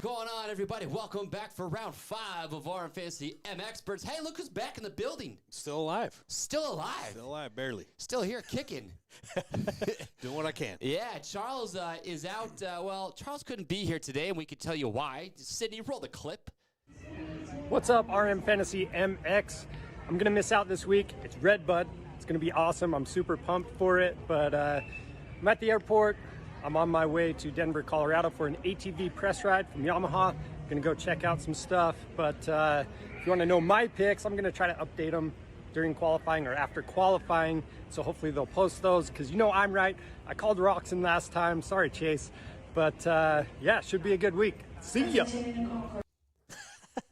Going on, everybody? Welcome back for round 5 of RM Fantasy MXperts. Hey, look who's back in the building. Still alive. Still alive. Still alive, barely. Still here kicking. Doing what I can. Yeah, Charles is out. Well, Charles couldn't be here today, and we could tell you why. Sydney, roll the clip. What's up, RM Fantasy MX? I'm going to miss out this week. It's RedBud. It's going to be awesome. I'm super pumped for it, but I'm at the airport. I'm on my way to Denver, Colorado for an ATV press ride from Yamaha. I'm going to go check out some stuff, but if you want to know my picks, I'm going to try to update them during qualifying or after qualifying, so hopefully they'll post those, because you know I'm right. I called Roxon last time. Sorry, Chase. But yeah, should be a good week. See ya.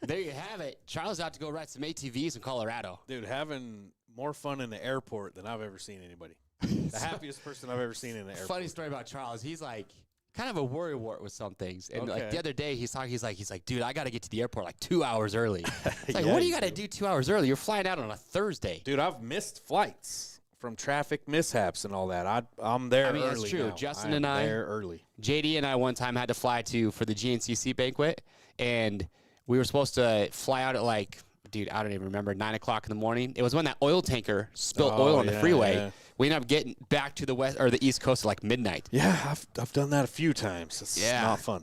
There you have it. Charles out to go ride some ATVs in Colorado. Dude, having more fun in the airport than I've ever seen anybody. The happiest person I've ever seen in the airport. Funny story about Charles. He's like kind of a worrywart with some things. And like the other day he's like, dude, I got to get to the airport like 2 hours early. It's like, what do you got to do 2 hours early? You're flying out on a Thursday. Dude, I've missed flights from traffic mishaps and all that. I'm there early. That's true. Now. Justin and I, there early. JD and I one time had to fly for the GNCC banquet, and we were supposed to fly out at like, dude, I don't even remember, 9 o'clock in the morning. It was when that oil tanker spilled oil on the freeway. Yeah. We ended up getting back to the west or the east coast at like midnight. Yeah, I've done that a few times. It's not fun.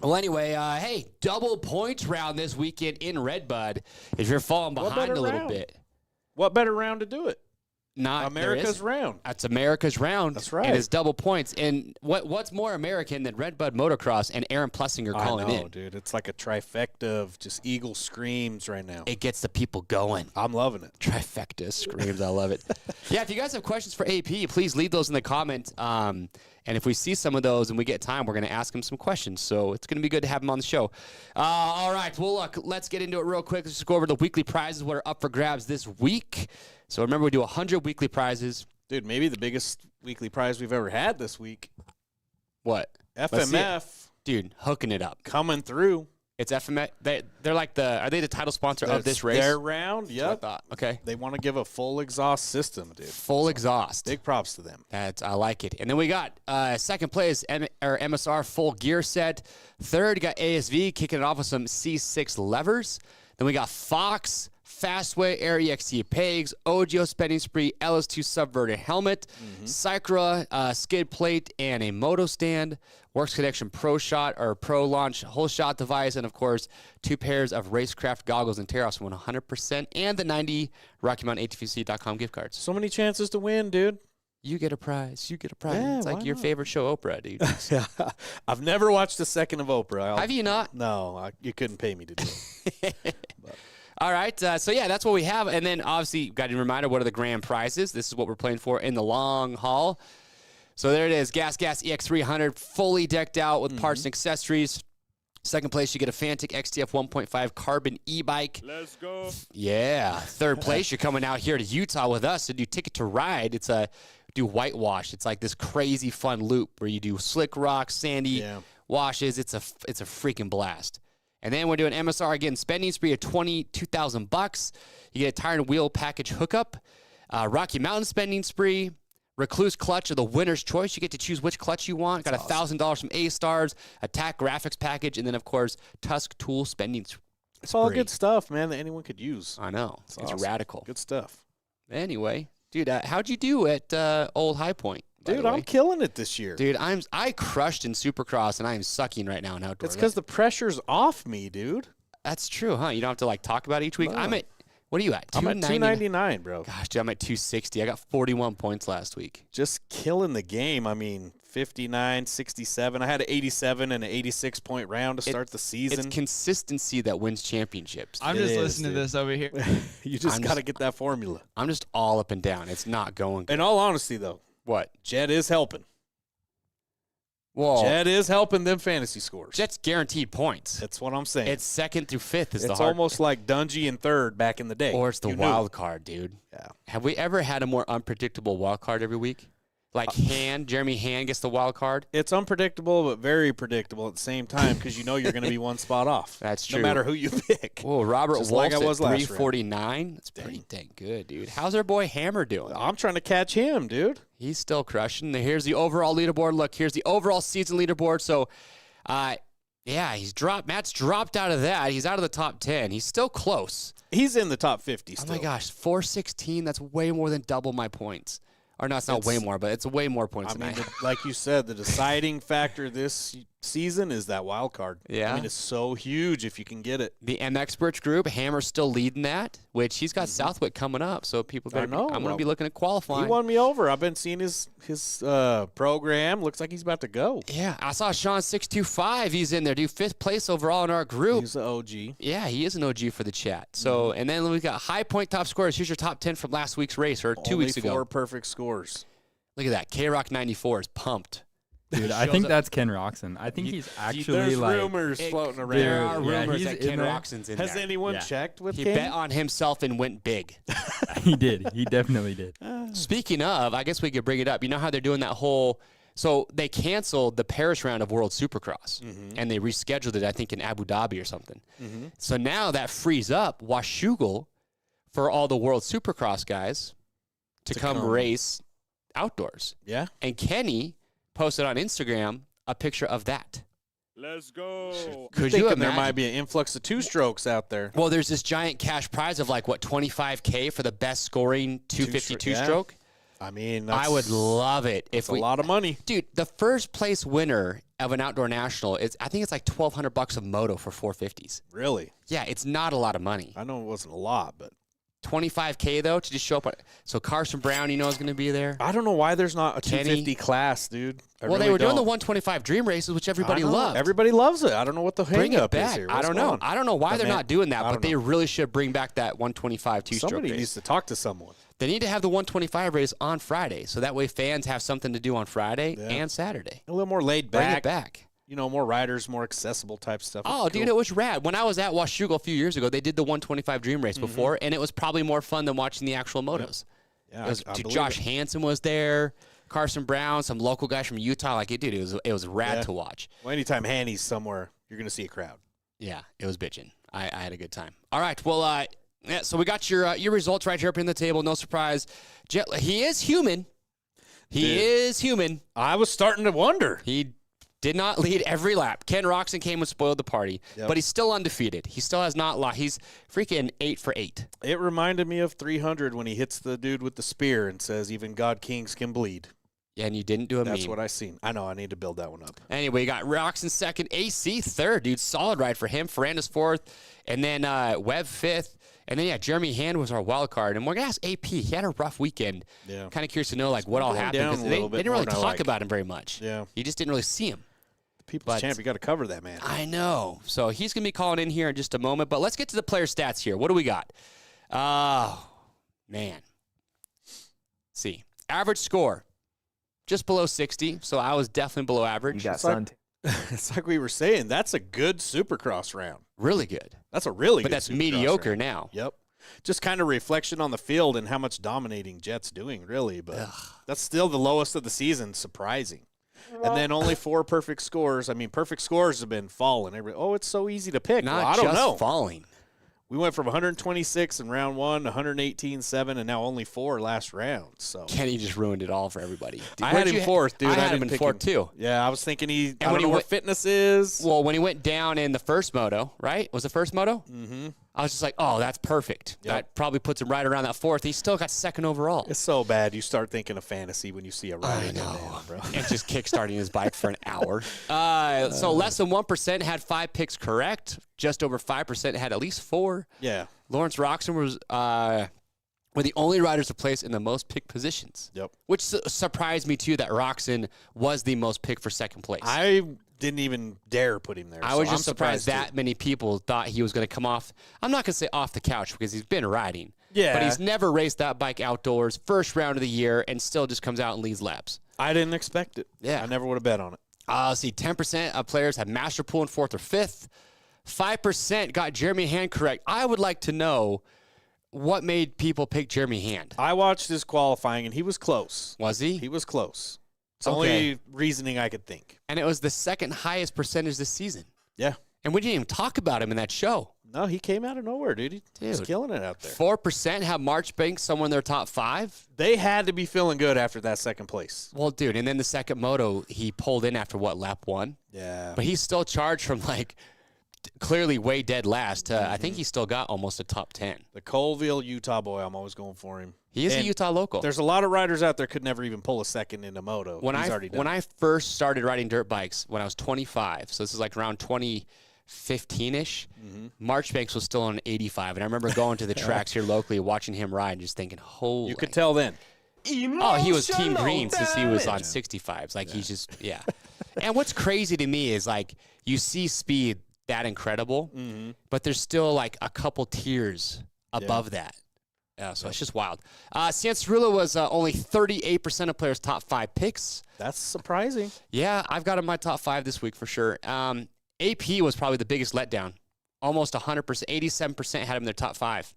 Well, anyway, hey, double points round this weekend in RedBud. If you're falling behind a little bit. What better round to do it? Not America's round. That's America's round. That's right. And it's double points. And what's more American than RedBud Motocross and Aaron Plessinger calling in? Dude. It's like a trifecta of just eagle screams right now. It gets the people going. I'm loving it. Trifecta screams. I love it. Yeah, if you guys have questions for AP, please leave those in the comments. And if we see some of those and we get time, we're going to ask him some questions. So it's going to be good to have him on the show. All right. Well, look, let's get into it real quick. Let's just go over the weekly prizes, what are up for grabs this week. So remember, we do 100 weekly prizes. Dude, maybe the biggest weekly prize we've ever had this week. What? FMF. Dude, hooking it up. Coming through. It's FMF. They're like are they the title sponsor of this race? Their round, yeah. I thought. Okay. They want to give a full exhaust system, dude. Full exhaust. Big props to them. I like it. And then we got second place, MSR full gear set. Third, got ASV kicking it off with some C6 levers. Then we got Fox, Fastway, Air EXT pegs, OGO Spending Spree, LS2 subverted helmet, Cycra skid plate, and a moto stand, Works Connection Pro Shot or Pro Launch whole shot device, and of course 2 pairs of Racecraft goggles and tear-offs from 100%, and the 90 RockyMountainATVC.com gift cards. So many chances to win, dude. You get a prize. You get a prize. Yeah, it's like your favorite show, Oprah, dude. I've never watched a second of Oprah. Have you not? No, you couldn't pay me to do it. All right, so yeah, that's what we have. And then, obviously, got a reminder, what are the grand prizes? This is what we're playing for in the long haul. So there it is, Gas EX300, fully decked out with parts and accessories. Second place, you get a Fantic XTF 1.5 carbon e-bike. Let's go. Yeah. Third place, you're coming out here to Utah with us to do Ticket to Ride. It's do whitewash. It's like this crazy fun loop where you do slick rocks, sandy washes. It's a freaking blast. And then we're doing MSR again, spending spree of $22,000. You get a tire and wheel package hookup, Rocky Mountain spending spree, Recluse clutch of the winner's choice. You get to choose which clutch you want. Got $1,000 from A-Stars, Attack graphics package, and then of course Tusk tool spending spree. It's all good stuff, man, that anyone could use. I know. It's awesome. Radical. Good stuff. Anyway, dude, how'd you do at Old High Point? Dude, I'm killing it this year. Dude, I crushed in Supercross, and I am sucking right now in outdoor. It's because the pressure's off me, dude. That's true, huh? You don't have to, like, talk about it each week? No. What are you at? I'm at 299, bro. Gosh, dude, I'm at 260. I got 41 points last week. Just killing the game. I mean, 59, 67. I had an 87 and an 86-point round to start the season. It's consistency that wins championships. I'm just listening to this over here. You just got to get that formula. I'm just all up and down. It's not going good. In all honesty, though. What? Jett is helping. Whoa. Jett is helping them fantasy scores. Jett's guaranteed points. That's what I'm saying. It's second through fifth is it's almost like Dungy in third back in the day. Or it's the wild card, dude. Yeah. Have we ever had a more unpredictable wild card every week? Like Jeremy Hand gets the wild card. It's unpredictable, but very predictable at the same time because you know you're going to be one spot off. That's true. No matter who you pick. Whoa, Robert Wolf's like at 349. That's pretty dang good, dude. How's our boy Hammer doing? I'm trying to catch him, dude. He's still crushing. Here's the overall leaderboard. Look, here's the overall season leaderboard. So Yeah, Matt's dropped out of that. He's out of the top 10. He's still close. He's in the top 50 still. Oh, my gosh. 416, that's way more than double my points. Or no, it's not way more, but it's way more points than I have. Like you said, the deciding factor this season is that wild card. Yeah. I mean, it's so huge if you can get it. The MXperts group, Hammer's still leading that, which he's got Southwick coming up, so people better I'm going to be looking at qualifying. He won me over. I've been seeing his program. Looks like he's about to go. Yeah, I saw Sean 625. He's in there, dude. 5th place overall in our group. He's the OG. Yeah, he is an OG for the chat. So, and then we've got high point top scorers. Here's your top 10 from last week's race or 2 weeks ago. Only 4 perfect scores. Look at that. K-Rock 94 is pumped. Dude, I think that's Ken Roxon. I think he's actually there's like rumors floating around. There are rumors that Ken Roxon's in there. Has anyone checked with He Ken? bet on himself and went big. He did. He definitely did. Speaking of, I guess we could bring it up. You know how they're doing that whole – so they canceled the Paris round of World Supercross, and they rescheduled it, I think, in Abu Dhabi or something. So now that frees up Washougal for all the World Supercross guys to come race outdoors. Yeah. And Kenny posted on Instagram a picture of that. Let's go. Could you imagine? There might be an influx of 2-strokes out there. Well, there's this giant cash prize of like, what, $25K for the best scoring 252 stroke? I mean, I would love it if a lot of money. Dude, the first place winner of an outdoor national, I think it's like $1,200 a moto for 450s. Really? Yeah, it's not a lot of money. I know it wasn't a lot, but $25K though to just show up. So Carson Brown, you know, is going to be there. I don't know why there's not a 250 class, dude. They were doing the 125 Dream Races, which everybody loved. Everybody loves it. I don't know what the hang up is here. I don't know. I don't know why they're not doing that, but they really should bring back that 125 two-stroke race. Somebody needs to talk to someone. They need to have the 125 race on Friday, so that way fans have something to do on Friday and Saturday. A little more laid back. Bring it back. You know, more riders, more accessible type stuff. Oh, dude, it was rad. When I was at Washougal a few years ago, they did the 125 Dream Race before, and it was probably more fun than watching the actual motos. Yeah, Josh Hansen was there, Carson Brown, some local guys from Utah. Like, dude, it was rad to watch. Well, anytime Hanny's somewhere, you're going to see a crowd. Yeah, it was bitching. I had a good time. All right, well, yeah, so we got your results right here up in the table. No surprise. Jett, he is human. He is human. I was starting to wonder. He did not lead every lap. Ken Roxon came and spoiled the party, but he's still undefeated. He still has not lost. He's freaking 8 for 8. It reminded me of 300 when he hits the dude with the spear and says, even God Kings can bleed. Yeah, and you didn't do a That's meme. what I seen. I know. I need to build that one up. Anyway, you got Roxon second, AC third, dude. Solid ride for him. Ferranda's fourth, and then Webb fifth. And then, Jeremy Hand was our wild card. And we're going to ask AP. He had a rough weekend. Yeah. Kind of curious to know, like, what all happened. Because they didn't really talk about him very much. Yeah. You just didn't really see him. The People's Champ, you got to cover that, man. I know. So he's going to be calling in here in just a moment. But let's get to the player stats here. What do we got? Oh, man. Let's see. Average score, just below 60. So I was definitely below average. You got it's like we were saying. That's a good Supercross round. Really good. That's a really good But that's Supercross mediocre round. now. Yep. Just kind of reflection on the field and how much dominating Jett's doing, really. But that's still the lowest of the season, surprising. And then only 4 perfect scores. I mean, perfect scores have been falling. It's so easy to pick. Not well, I don't just know. falling. We went from 126 in round 1 to 118.7, and now only 4 last round. So Kenny just ruined it all for everybody. I had him fourth, dude. I had him didn't in pick fourth, too. Yeah, I was thinking I don't when know where fitness is. Well, when he went down in the first moto, right? Was the first moto? Mm-hmm. I was just like, oh, that's perfect. Yep. That probably puts him right around that fourth. He still got second overall. It's so bad. You start thinking of fantasy when you see a rider go down, bro. And just kickstarting his bike for an hour. So less than 1% had 5 picks correct. Just over 5% had at least 4. Yeah. Lawrence Roxon was were the only riders to place in the most picked positions. Yep. Which surprised me, too, that Roxon was the most picked for second place. I didn't even dare put him there. I was just surprised that many people thought he was going to come off. I'm not going to say off the couch because he's been riding. Yeah. But he's never raced that bike outdoors, first round of the year, and still just comes out and leads laps. I didn't expect it. Yeah. I never would have bet on it. See, 10% of players had Masterpool in 4th or 5th. 5% got Jeremy Hand correct. I would like to know what made people pick Jeremy Hand. I watched his qualifying, and he was close. Was he? He was close. It's the only reasoning I could think. And it was the second highest percentage this season. Yeah. And we didn't even talk about him in that show. No, he came out of nowhere, dude. He's killing it out there. 4% have Marchbank somewhere in their top 5. They had to be feeling good after that second place. Well, dude, and then the second moto, he pulled in after, lap 1? Yeah. But he's still charged from, clearly way dead last. I think he still got almost a top 10. The Colville, Utah boy, I'm always going for him. He is a Utah local. There's a lot of riders out there could never even pull a second in a moto. When I first started riding dirt bikes when I was 25, so this is around 2015-ish, Marchbanks was still on 85. And I remember going to the tracks here locally, watching him ride, and just thinking, holy. You could tell then. Oh, he was Team Green since he was on 65s. He's just, yeah. And what's crazy to me is, you see speed that incredible, but there's still, a couple tiers above that. So it's just wild. Cianciarulo was only 38% of players' top 5 picks. That's surprising. Yeah, I've got him in my top 5 this week for sure. AP was probably the biggest letdown. Almost 100%, 87% had him in their top 5,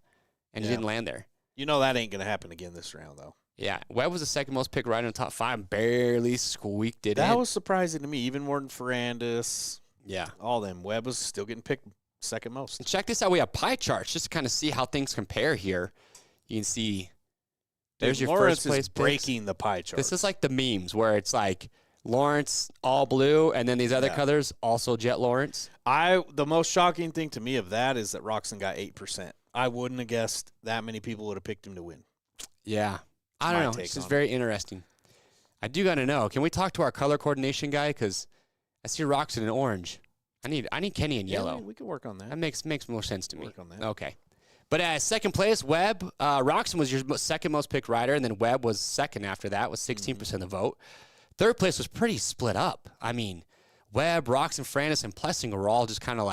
and he didn't land there. You know that ain't going to happen again this round, though. Yeah, Webb was the second most picked rider in the top 5, barely squeaked it in. That was surprising to me, even more than Ferrandis. Yeah. All them. Webb was still getting picked second most. And check this out. We have pie charts just to kind of see how things compare here. You can see there's your Lawrence first place is breaking the pie chart. This is like the memes where it's Lawrence all blue, and then these other colors also Jett Lawrence. The most shocking thing to me of that is that Roxon got 8%. I wouldn't have guessed that many people would have picked him to win. Yeah. I don't know. This is very interesting. I do got to know. Can we talk to our color coordination guy? Because I see Roxon in orange. I need Kenny in yellow. We can work on that. That makes more sense to me. Work on that. Okay. But second place, Webb. Roxon was your second most picked rider, and then Webb was second after that with 16% of the vote. Third place was pretty split up. I mean, Webb, Roxon, Ferrandis, and Plessinger were all just kind of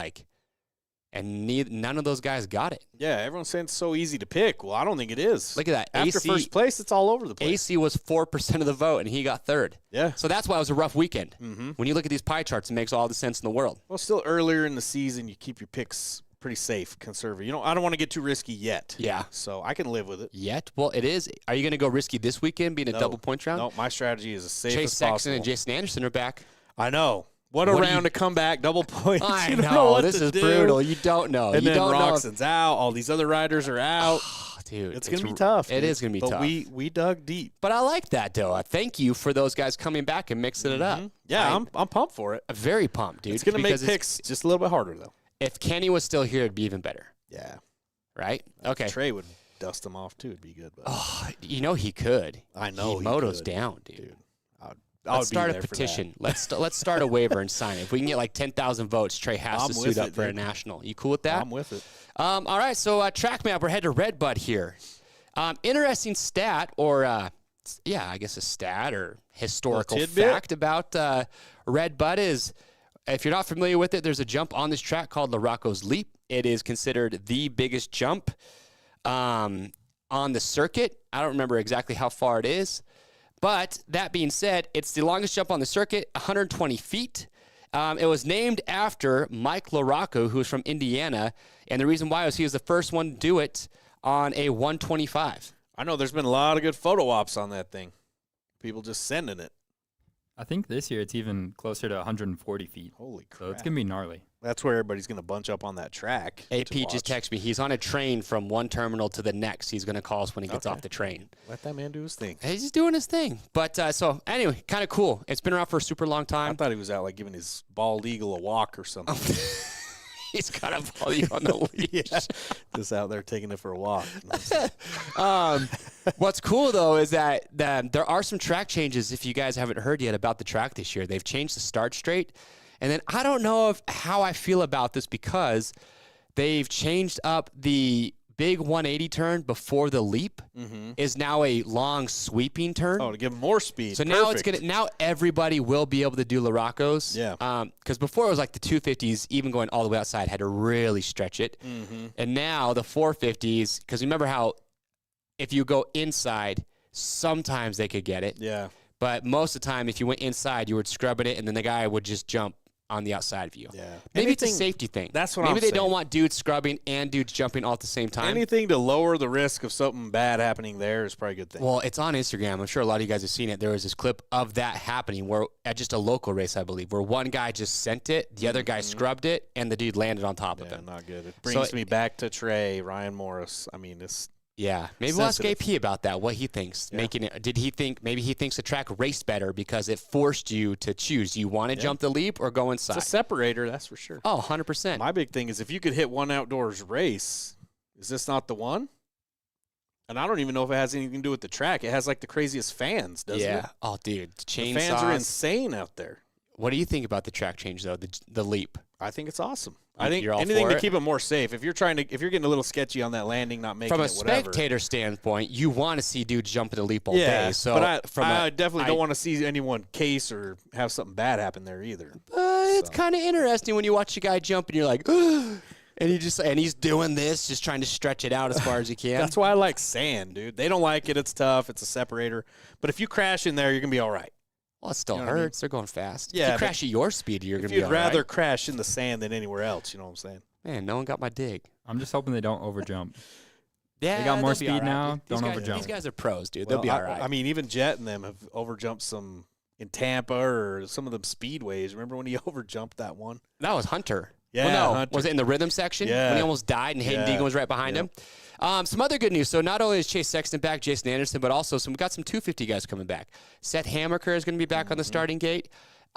and none of those guys got it. Yeah, everyone's saying it's so easy to pick. Well, I don't think it is. Look at that. After first place, it's all over the place. AC was 4% of the vote, and he got third. Yeah. So that's why it was a rough weekend. When you look at these pie charts, it makes all the sense in the world. Well, still earlier in the season, you keep your picks pretty safe, conservative. I don't want to get too risky yet. Yeah. So I can live with it. Yet? Well, it is. Are you going to go risky this weekend, being a double point round? No, my strategy is as safe Chase as Sexton possible. and Jason Anderson are back. I know. What a round to come back, double points. I you don't know. what This to is do. brutal. You don't know. And you then don't Roxon's out. All these other riders are out. Dude, it's going to be tough. It is going to be tough. But we dug deep. But I like that, though. Thank you for those guys coming back and mixing it up. Yeah, I'm pumped for it. Very pumped, dude. It's going to make picks just a little bit harder, though. If Kenny was still here, it'd be even better. Yeah. Right? Okay. Trey would dust them off, too. It'd be good. But. Oh, he could. I know he motos down, dude. Let's start a petition. Let's start a waiver and sign it. If we can get 10,000 votes, Trey has to suit up for a national. You cool with that? I'm with it. All right, so track map. We're headed to RedBud here. Interesting stat, or I guess a stat or historical fact about RedBud is, if you're not familiar with it, there's a jump on this track called Larocco's Leap. It is considered the biggest jump on the circuit. I don't remember exactly how far it is. But that being said, it's the longest jump on the circuit, 120 feet. It was named after Mike Larocco, who is from Indiana. And the reason why was he was the first one to do it on a 125. I know there's been a lot of good photo ops on that thing. People just sending it. I think this year it's even closer to 140 feet. Holy crap. So it's going to be gnarly. That's where everybody's going to bunch up on that track. AP just texted me. He's on a train from one terminal to the next. He's going to call us when he gets off the train. Let that man do his thing. He's just doing his thing. But so anyway, kind of cool. It's been around for a super long time. I thought he was out giving his bald eagle a walk or something. He's got a volume on the leash. Yeah, just out there taking it for a walk. What's cool, though, is that there are some track changes, if you guys haven't heard yet, about the track this year. They've changed the start straight. And then I don't know how I feel about this because they've changed up the big 180 turn before the leap is now a long sweeping turn. Oh, to give more speed. So now now everybody will be able to do Larocco's. Yeah. Because before it was like the 250s, even going all the way outside, had to really stretch it. And now the 450s, because remember how if you go inside, sometimes they could get it. Yeah. But most of the time, if you went inside, you were scrubbing it, and then the guy would just jump on the outside of you. Yeah. Maybe it's a safety thing. That's what Maybe I'm they saying. don't want dudes scrubbing and dudes jumping all at the same time. Anything to lower the risk of something bad happening there is probably a good thing. Well, it's on Instagram. I'm sure a lot of you guys have seen it. There was this clip of that happening where at just a local race, I believe, where one guy just sent it, the other guy scrubbed it, and the dude landed on top of him. Not good. It brings me back to Trey, Ryan Morris. I mean, it's Yeah, maybe we'll ask AP about that. What he thinks, making it. Did he think maybe he thinks the track raced better because it forced you to choose? Do you want to jump the leap or go inside? It's a separator, that's for sure. Oh, 100%. My big thing is if you could hit one outdoors race, is this not the one? And I don't even know if it has anything to do with the track. It has like the craziest fans, doesn't it? Yeah. Oh, dude, The fans are insane out there. What do you think about the track change though? The leap. I think it's awesome. I think You're all anything for to it? keep it more safe. If you're getting a little sketchy on that landing, not making From a it, whatever. spectator standpoint, you want to see dudes jumping the leap all day. So, but I definitely don't want to see anyone case or have something bad happen there either. It's kind of interesting when you watch a guy jump and you're like, and he's doing this, just trying to stretch it out as far as he can. That's why I like sand, dude. They don't like it. It's tough. It's a separator. But if you crash in there, you're gonna be all right. Well, it still You know what I mean? hurts. They're going fast. Yeah, if you crash at your speed, you're going to be all You'd rather right. crash in the sand than anywhere else. You know what I'm saying? Man, no one got my dig. I'm just hoping they don't overjump. Yeah, They got more they'll be speed all right, now. dude. Don't These overjump. These guys are pros, dude. Well, They'll be all right. I mean, even Jett and them have overjumped some in Tampa or some of them speedways. Remember when he overjumped that one? that was Hunter. Yeah, Well, no, Hunter. was it in the rhythm section Yeah. when he almost died and Hayden Deegan was right behind him? Some other good news. So not only is Chase Sexton back, Jason Anderson, but also we got some 250 guys coming back. Seth Hammaker is going to be back on the starting gate.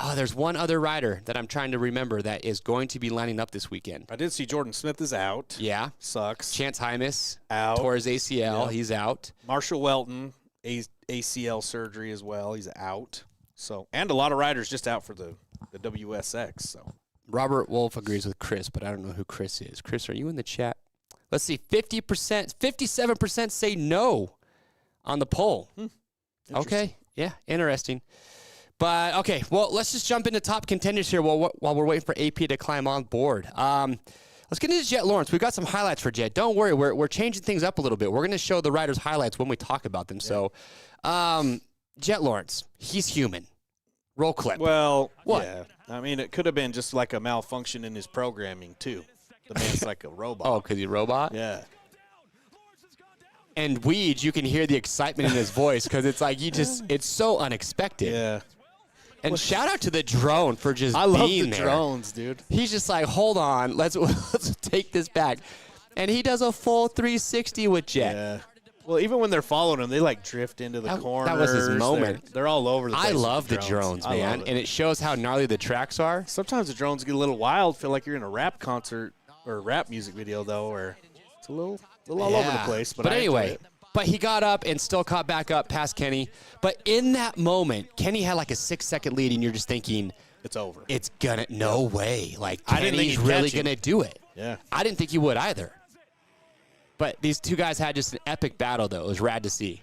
Oh, there's one other rider that I'm trying to remember that is going to be lining up this weekend. I did see Jordan Smith is out. Yeah. Sucks. Chance Hymas Out. tore his ACL. Yep. He's out. Marshall Welton, ACL surgery as well. He's out. So, and a lot of riders just out for the WSX. So Robert Wolf agrees with Chris, but I don't know who Chris is. Chris, are you in the chat? Let's see. 50%, 57% say no on the poll. Okay. Yeah, interesting. But, okay, well, let's just jump into top contenders here while we're waiting for AP to climb on board. Let's get into Jett Lawrence. We've got some highlights for Jett. Don't worry, we're changing things up a little bit. We're going to show the riders' highlights when we talk about them. So, Jett Lawrence, he's human. Roll clip. Well, What? yeah. I mean, it could have been just like a malfunction in his programming, too. The man's like a robot. Oh, because he's a robot? Yeah. And Weege, you can hear the excitement in his voice because it's like it's so unexpected. Yeah. And shout out to the drone for just I love being the there. drones, dude. He's just like, hold on, let's take this back. And he does a full 360 with Jett. Yeah. Well, even when they're following him, they like drift into the corners. that was his moment. They're all over the place. I with love the drones, I man. love it. And it shows how gnarly the tracks are. Sometimes the drones get a little wild. Feel like you're in a rap concert or a rap music video, though, where it's a little all over the place. But I enjoy anyway, it. but he got up and still caught back up past Kenny. But in that moment, Kenny had like a 6-second lead, and you're just thinking, it's over. it's gonna, no way. Like, I didn't think Kenny's he'd really catch him. gonna do it. Yeah. I didn't think he would either. But these two guys had just an epic battle, though. It was rad to see.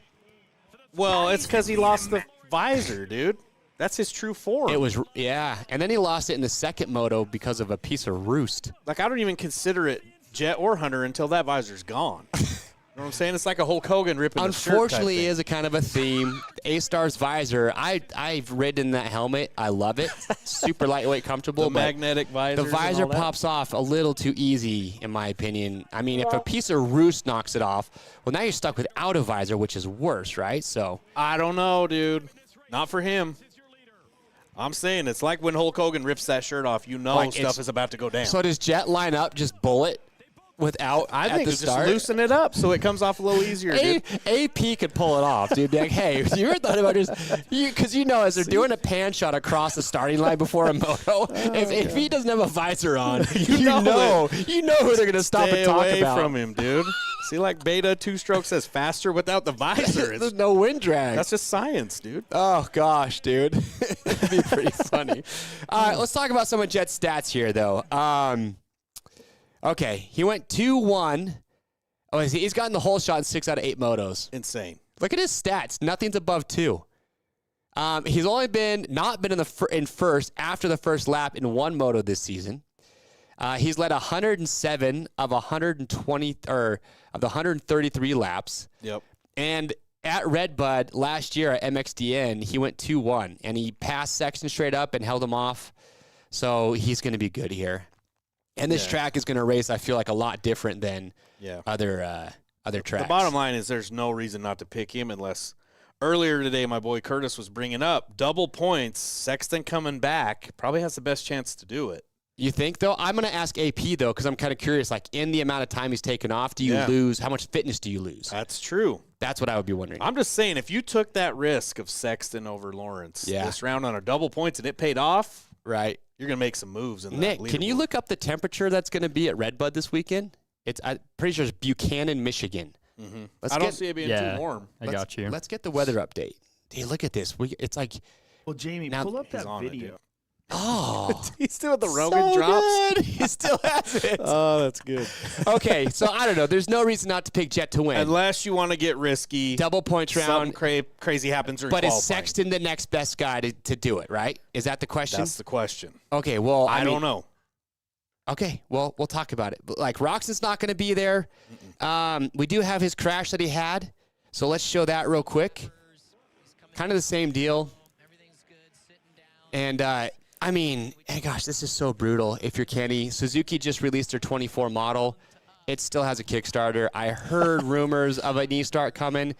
Well, it's because he lost the visor, dude. That's his true form. It was, yeah. And then he lost it in the second moto because of a piece of roost. Like, I don't even consider it Jett or Hunter until that visor's gone. You know what I'm saying? It's like a Hulk Hogan ripping the shirt type Unfortunately, thing. it is a kind of a theme. A-Star's visor, I've ridden that helmet. I love it. Super lightweight, comfortable. The but magnetic visors. the visor and all that. pops off a little too easy, in my opinion. I mean, if a piece of roost knocks it off, well, now you're stuck without a visor, which is worse, right? So I don't know, dude. Not for him. I'm saying it's like when Hulk Hogan rips that shirt off. You know Like, stuff is about to go down. So does Jett line up just bullet without I at think the it's start? just loosen it up so it comes off a little easier, dude. AP could pull it off, dude. Be like, hey, you ever thought about just because you know as they're doing a pan shot across the starting line before a moto, if he doesn't have a visor on, you know who they're gonna stop Stay and talk away about. from him, dude. See, like Beta 2-stroke says faster without the visor. There's no wind drag. That's just science, dude. Oh, gosh, dude. That'd be pretty funny. All right, let's talk about some of Jett's stats here, though. Okay, he went 2-1. Oh, he's gotten the whole shot in 6 out of 8 motos. Insane. Look at his stats. Nothing's above 2. He's only not been in first after the first lap in one moto this season. He's led 107 of 120 or of the 133 laps. Yep. And at RedBud last year at MXDN, he went 2-1, and he passed Sexton straight up and held him off. So he's going to be good here. And this track is going to race, I feel like, a lot different than other tracks. The bottom line is there's no reason not to pick him unless earlier today my boy Curtis was bringing up double points. Sexton coming back probably has the best chance to do it. You think, though? I'm going to ask AP, though, because I'm kind of curious. Like, in the amount of time he's taken off, do you lose? How much fitness do you lose? That's true. That's what I would be wondering. I'm just saying, if you took that risk of Sexton over Lawrence this round on a double points and it paid off, right, you're going to make some moves. Nick, can you look up the temperature that's going to be at RedBud this weekend? I'm pretty sure it's Buchanan, Michigan. Mm-hmm. I don't see it being too warm. I got you. Let's get the weather update. Hey, look at this. It's like... Well, Jamie, pull up that video. Oh, he's doing the Rogan drops. Good. He still has it. Oh, that's good. Okay, so I don't know. There's no reason not to pick Jett to win. Unless you want to get risky. Double points round. Something crazy happens or But is Sexton the next best guy to do it, right? Is that the question? That's the question. Okay, well, I don't know. Okay, well, we'll talk about it. But, like, Roxon's not going to be there. We do have his crash that he had, so let's show that real quick. Kind of the same deal. And, I mean, hey, gosh, this is so brutal. If you're Kenny, Suzuki just released their 24 model. It still has a Kickstarter. I heard rumors of a knee start coming.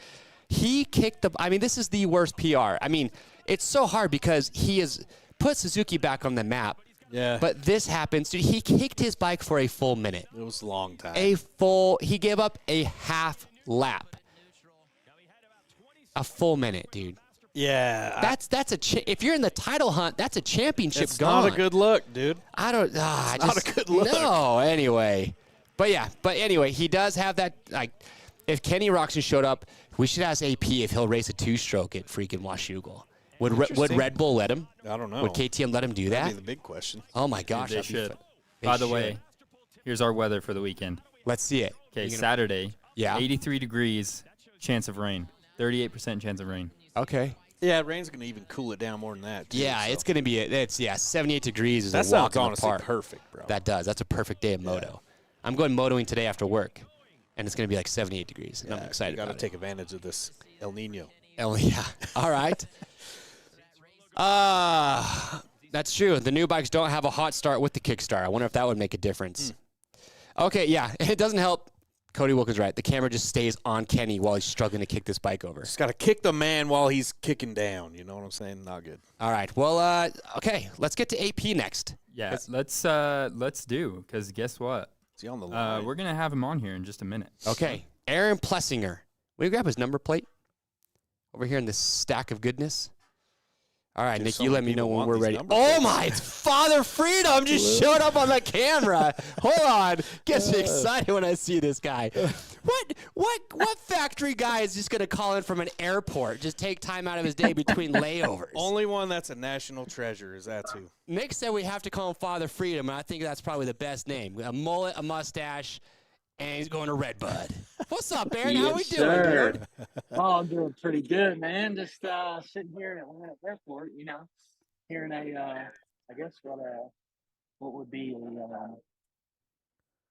He kicked this is the worst PR. I mean, it's so hard because he has put Suzuki back on the map. Yeah. But this happens. Dude, he kicked his bike for a full minute. It was a long time. He gave up a half lap. A full minute, dude. Yeah. If you're in the title hunt, that's a championship it's gone. Not a good look, dude. Not a good look. No, anyway. But anyway, he does have that, like, if Kenny Roxon showed up, we should ask AP if he'll race a two-stroke at freaking Washougal. Would Red Bull let him? I don't know. Would KTM let him do that? That'd be the big question. Oh, my gosh. They should. By the way, here's our weather for the weekend. Let's see it. Okay, Saturday, 83 degrees, chance of rain, 38% chance of rain. Okay. Yeah, rain's going to even cool it down more than that, too. Yeah, it's going to be 78 degrees is that a walk sounds in the honestly park. Perfect, bro. That does. That's a perfect day of moto. I'm going motoing today after work, and it's going to be like 78 degrees, and I'm excited about it. You got to take advantage of this El Nino. Yeah. All right. That's true. The new bikes don't have a hot start with the Kickstart. I wonder if that would make a difference. Okay, yeah. It doesn't help. Cody Wilkins right. The camera just stays on Kenny while he's struggling to kick this bike over. Just got to kick the man while he's kicking down. You know what I'm saying? Not good. All right. Well, okay. Let's get to AP next. Yeah, let's do, because guess what? Is he on the line? We're going to have him on here in just a minute. Okay. Aaron Plessinger. Will you grab his number plate? Over here in this stack of goodness. All right, Nick, you let me know when we're ready. Oh, my, it's Father Freedom just showed up on the camera. Hold on. Gets me excited when I see this guy. What factory guy is just going to call in from an airport, just take time out of his day between layovers? Only one that's a national treasure is that too. Nick said we have to call him Father Freedom, and I think that's probably the best name. A mullet, a mustache, and he's going to RedBud. What's up, Aaron? How we doing, dude? Oh, I'm doing pretty good, man. Just sitting here at Atlanta Airport, hearing I guess what would be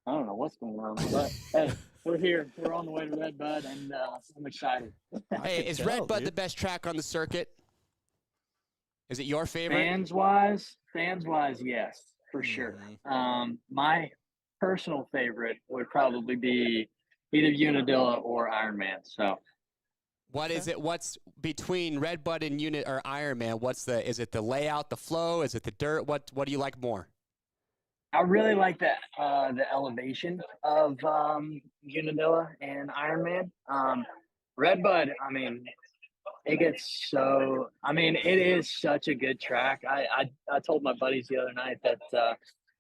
I don't know what's going on, but hey, we're here. We're on the way to RedBud, and I'm excited. Hey, is RedBud the best track on the circuit? Is it your favorite? Fans wise, yes, for sure. My personal favorite would probably be either Unadilla or Ironman. So, what is it? What's between RedBud and Unit or Ironman? Is it the layout, the flow? Is it the dirt? What do you like more? I really like the elevation of Unadilla and Ironman. RedBud, it is such a good track. I told my buddies the other night that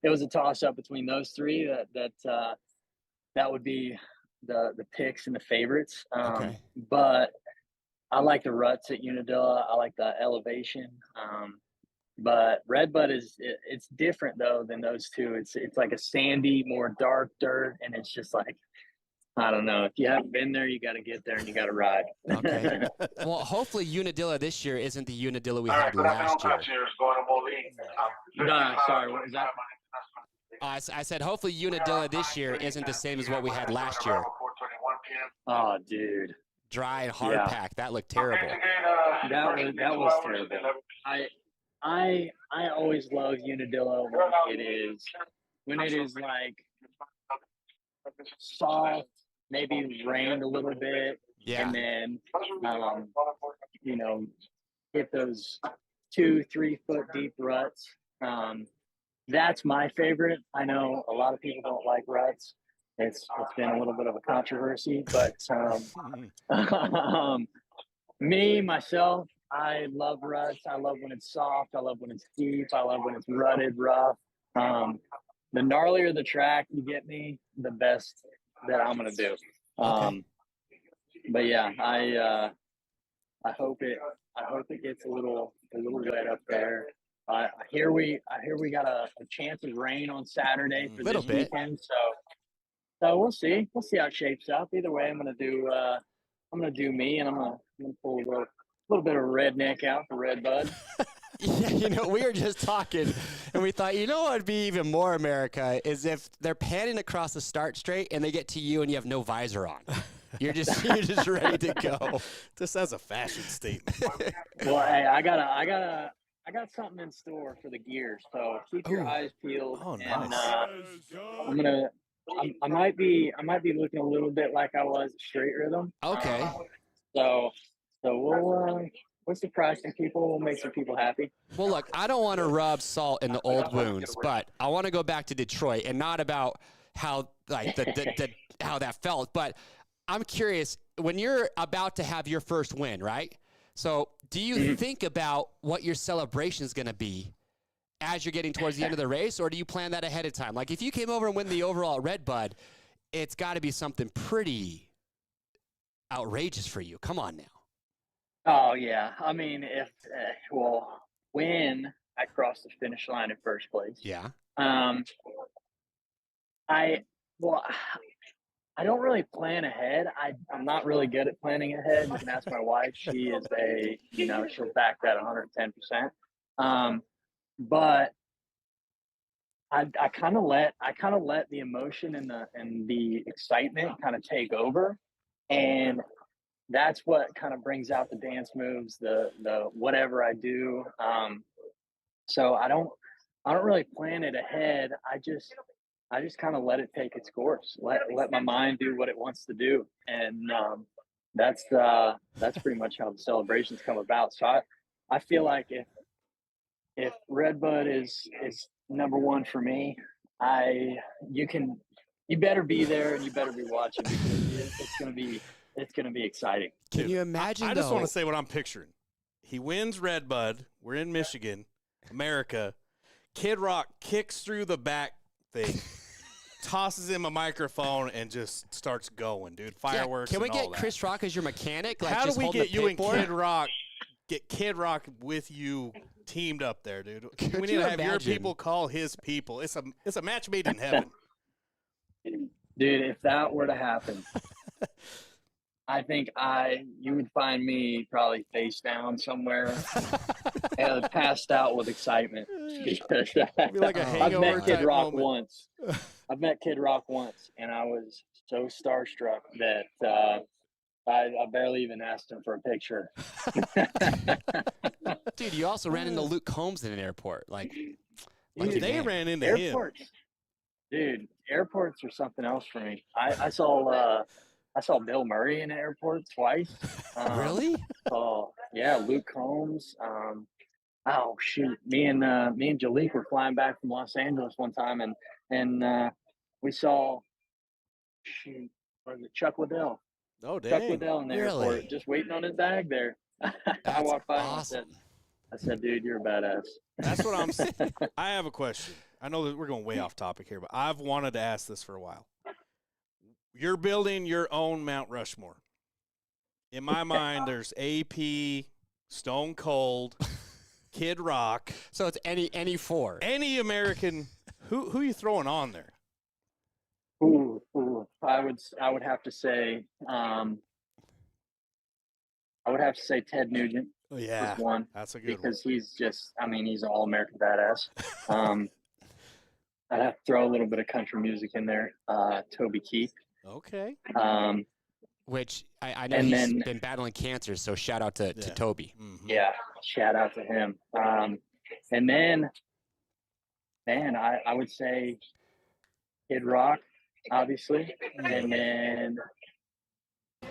it was a toss up between those three. That would be the picks and the favorites. Okay. But I like the ruts at Unadilla. I like the elevation. But RedBud it's different though than those two. It's like a sandy, more dark dirt, and it's just like, I don't know. If you haven't been there, you got to get there and you got to ride. Okay. Well, hopefully Unadilla this year isn't the Unadilla we had last year. No, sorry, what was that? I said hopefully Unadilla this year isn't the same as what we had last year. Oh, dude. Dry and hard pack. That looked terrible. That was terrible. I always love Unadilla when it is like soft, maybe rained a little bit, and then hit those 2-3 foot deep ruts. That's my favorite. I know a lot of people don't like ruts. It's been a little bit of a controversy, but myself, I love ruts. I love when it's soft. I love when it's deep. I love when it's rutted, rough. The gnarlier the track you get me, the best that I'm gonna do. But yeah, I hope it gets a little wet up there. I hear we got a chance of rain on Saturday for this weekend, so we'll see. We'll see how it shapes up. Either way, I'm gonna do me, and I'm gonna pull a little bit of redneck out for RedBud. Yeah, we were just talking, and we thought, what would be even more America is if they're panning across the start straight, and they get to you, and you have no visor on. You're just ready to go. Just as a fashion statement. Well, hey, I got something in store for the gear, so keep your eyes peeled. Oh, nice. And I might be looking a little bit like I was at Straight Rhythm. Okay. So we'll surprise some people. We'll make some people happy. Well, look, I don't want to rub salt in the old wounds, but I want to go back to Detroit, and not about how how that felt, but I'm curious, when you're about to have your first win, right? So do you think about what your celebration is going to be as you're getting towards the end of the race, or do you plan that ahead of time? Like, if you came over and win the overall RedBud, it's got to be something pretty outrageous for you. Come on now. Oh, yeah. I mean, when I cross the finish line in first place. Yeah. I don't really plan ahead. I'm not really good at planning ahead. You can ask my wife. She is she'll back that 110%. But I kind of let the emotion and the excitement kind of take over, and that's what kind of brings out the dance moves, the whatever I do. So I don't really plan it ahead. I just kind of let it take its course. Let my mind do what it wants to do, and that's pretty much how the celebrations come about. So I feel like if RedBud is number one for me, you better be there and you better be watching, because it's gonna be exciting. Can you imagine? I just want to say what I'm picturing. He wins RedBud. We're in Michigan, America. Kid Rock kicks through the back thing, tosses him a microphone, and just starts going, dude. Fireworks. Yeah, can we and all get that. Chris Rock as your mechanic? Like, how do we get you and Kid Rock? Get Kid Rock with you teamed up there, dude. We need to have your people call his people. It's a match made in heaven. Dude, if that were to happen, I think you would find me probably face down somewhere and passed out with excitement. Because be like a I've met Kid Rock moment. once. I've met Kid Rock once, and I was so starstruck that I barely even asked him for a picture. Dude, you also ran into Luke Combs in an airport. Like they ran into airports. him. Dude, airports are something else for me. I saw Bill Murray in an airport twice. Really? Oh yeah, Luke Combs. Oh shoot, me and Jalik were flying back from Los Angeles one time, and we saw Chuck Liddell. Oh, dang. Chuck Liddell in the airport, just waiting on his bag there. I walked by awesome. and I said, dude, you're a badass. That's what I'm saying. I have a question. I know that we're going way off topic here, but I've wanted to ask this for a while. You're building your own Mount Rushmore. In my mind, there's AP, Stone Cold, Kid Rock. So it's any four. Any American. Who are you throwing on there? Ooh. I would have to say Ted Nugent. Oh yeah, one. That's a good because one. he's he's an all-American badass. I'd have to throw a little bit of country music in there. Toby Keith. Okay. Which I know he's been battling cancer, so shout out to Toby. Mm-hmm. Yeah, shout out to him. And then, man, I would say Kid Rock, obviously. And then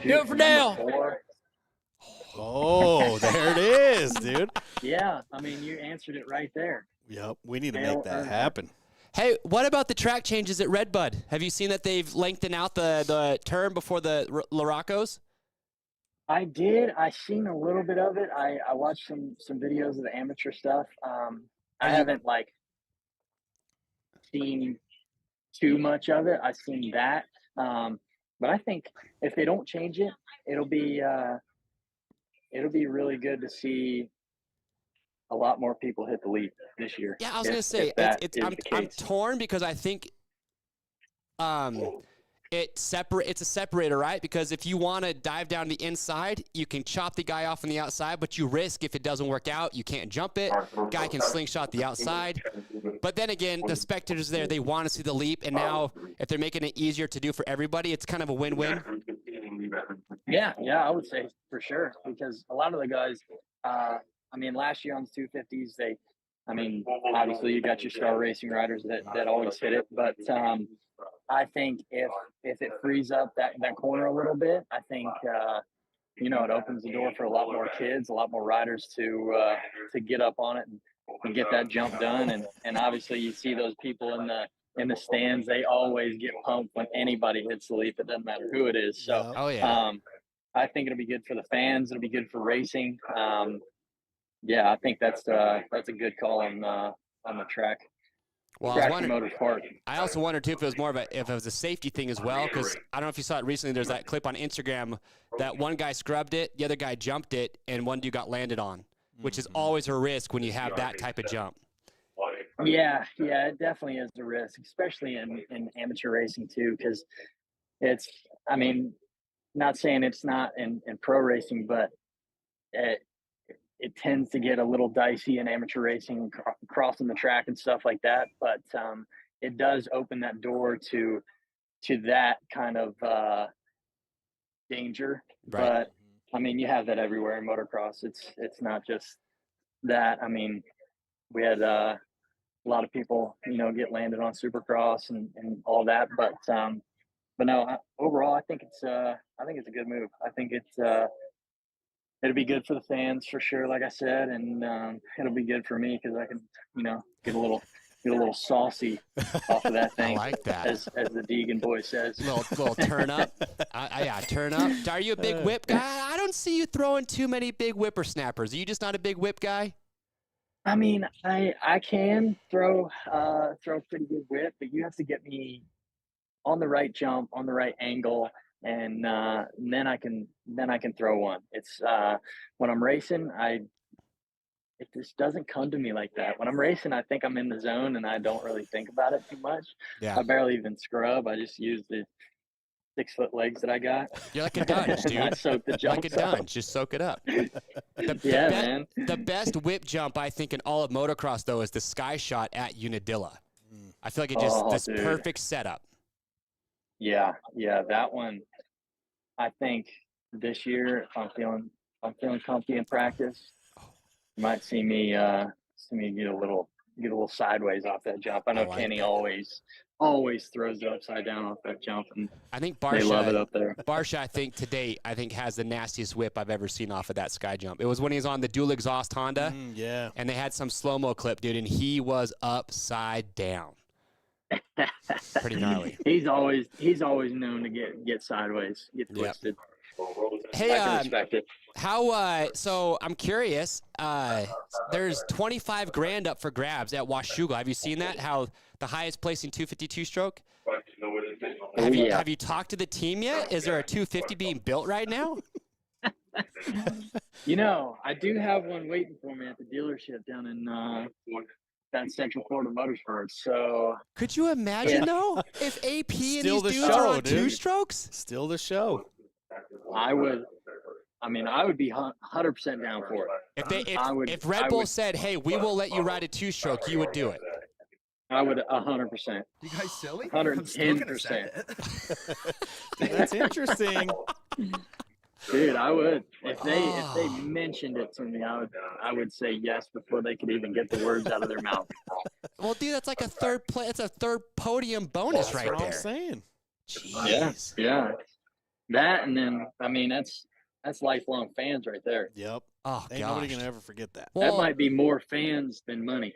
do it for Dale. 4. Oh, there it is, dude. Yeah, I mean, you answered it right there. Yep, we need to make that happen. Hey, what about the track changes at RedBud? Have you seen that they've lengthened out the turn before the Larocos? I did. I seen a little bit of it. I watched some videos of the amateur stuff. I haven't like seen too much of it. I've seen that. But I think if they don't change it, it'll be really good to see a lot more people hit the lead this year. Yeah, I was gonna say I'm torn because I think it's a separator, right? Because if you want to dive down the inside, you can chop the guy off on the outside, but you risk if it doesn't work out, you can't jump it. Guy can slingshot the outside. But then again, the spectators there, they want to see the leap, and now if they're making it easier to do for everybody, it's kind of a win-win. Yeah, I would say for sure, because a lot of the guys, I mean, last year on the 250s, obviously you got your star racing riders that always hit it, but I think if it frees up that corner a little bit, I think it opens the door for a lot more kids, a lot more riders to get up on it and get that jump done. And obviously you see those people in the stands, they always get pumped when anybody hits the leap. It doesn't matter who it is. So I think it'll be good for the fans. It'll be good for racing. I think that's a good call on the track. Well, I also wondered too if it was a safety thing as well, because I don't know if you saw it recently. There's that clip on Instagram that one guy scrubbed it, the other guy jumped it, and one dude got landed on, which is always a risk when you have that type of jump. Yeah, it definitely is a risk, especially in amateur racing too, because it's, not saying it's not in pro racing, but it tends to get a little dicey in amateur racing, crossing the track and stuff like that. But it does open that door to that kind of danger. Right. But you have that everywhere in motocross. It's not just that. We had a lot of people, get landed on Supercross and all that. But no, overall, I think it's a good move. I think it'll be good for the fans for sure, like I said, and it'll be good for me because I can, get a little saucy off of that thing. I like that, as the Deegan boy says. Little turn up. Turn up. Are you a big whip guy? I don't see you throwing too many big whippersnappers. Are you just not a big whip guy? I can throw pretty good whip, but you have to get me on the right jump, on the right angle. And then I can throw one. It's when I'm racing, it just doesn't come to me like that. When I'm racing, I think I'm in the zone and I don't really think about it too much. Yeah. I barely even scrub. I just use the 6-foot legs that I got. You're like a dunge, dude. I soak the jump. Like a dunge, just soak it up. Man. The best whip jump I think in all of motocross though is the sky shot at Unadilla. I feel like it just perfect setup. Yeah, that one. I think this year, if I'm feeling comfy in practice, you might see me get a little sideways off that jump. I know Kenny always throws it upside down off that jump, and I think they love it up there. Barsha, I think to date, has the nastiest whip I've ever seen off of that sky jump. It was when he was on the dual exhaust Honda, and they had some slow-mo clip, dude, and he was upside down. Pretty gnarly. He's always known to get sideways, get twisted. Hey, I can respect it. How? So I'm curious. There's $25,000 up for grabs at Washougal. Have you seen that? How the highest placing 252 stroke? Have you talked to the team yet? Is there a 250 being built right now? I do have one waiting for me at the dealership down in that Central Florida Motorsports. So could you imagine though if AP and Still these the dudes show, are on dude. 2 strokes? Still the show. I would be 100% down for it. If Red Bull said, "Hey, we will let you ride a 2-stroke," you would do it. I would 100%. You guys silly? 110%. That's interesting. Dude, I would. If they mentioned it to me, I would say yes before they could even get the words out of their mouth. Well, dude, that's like a third play. It's a third podium bonus right what there. I'm saying. Jeez. Yeah. That, and then I mean that's lifelong fans right there. Yep. Oh, Ain't nobody gonna ever forget that. That might be more fans than money.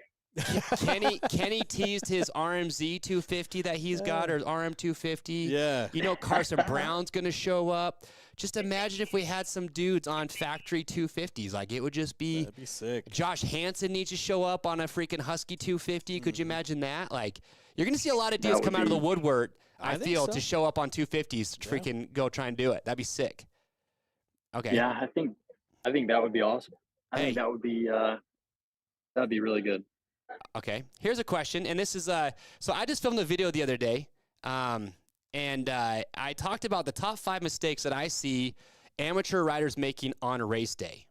Kenny teased his RMZ 250 that he's got, or RM 250. Yeah. You know Carson Brown's going to show up. Just imagine if we had some dudes on factory 250s. Like, it would just be... That'd be sick. Josh Hansen needs to show up on a freaking Husky 250. Could you imagine that? Like, you're going to see a lot of dudes come out of the woodwork, I feel, to show up on 250s to freaking go try and do it. That'd be sick. Okay. Yeah, I think that would be awesome. I think that would be that'd be really good. Okay, here's a question, and this is so I just filmed a video the other day, and I talked about the top 5 mistakes that I see amateur riders making on race day,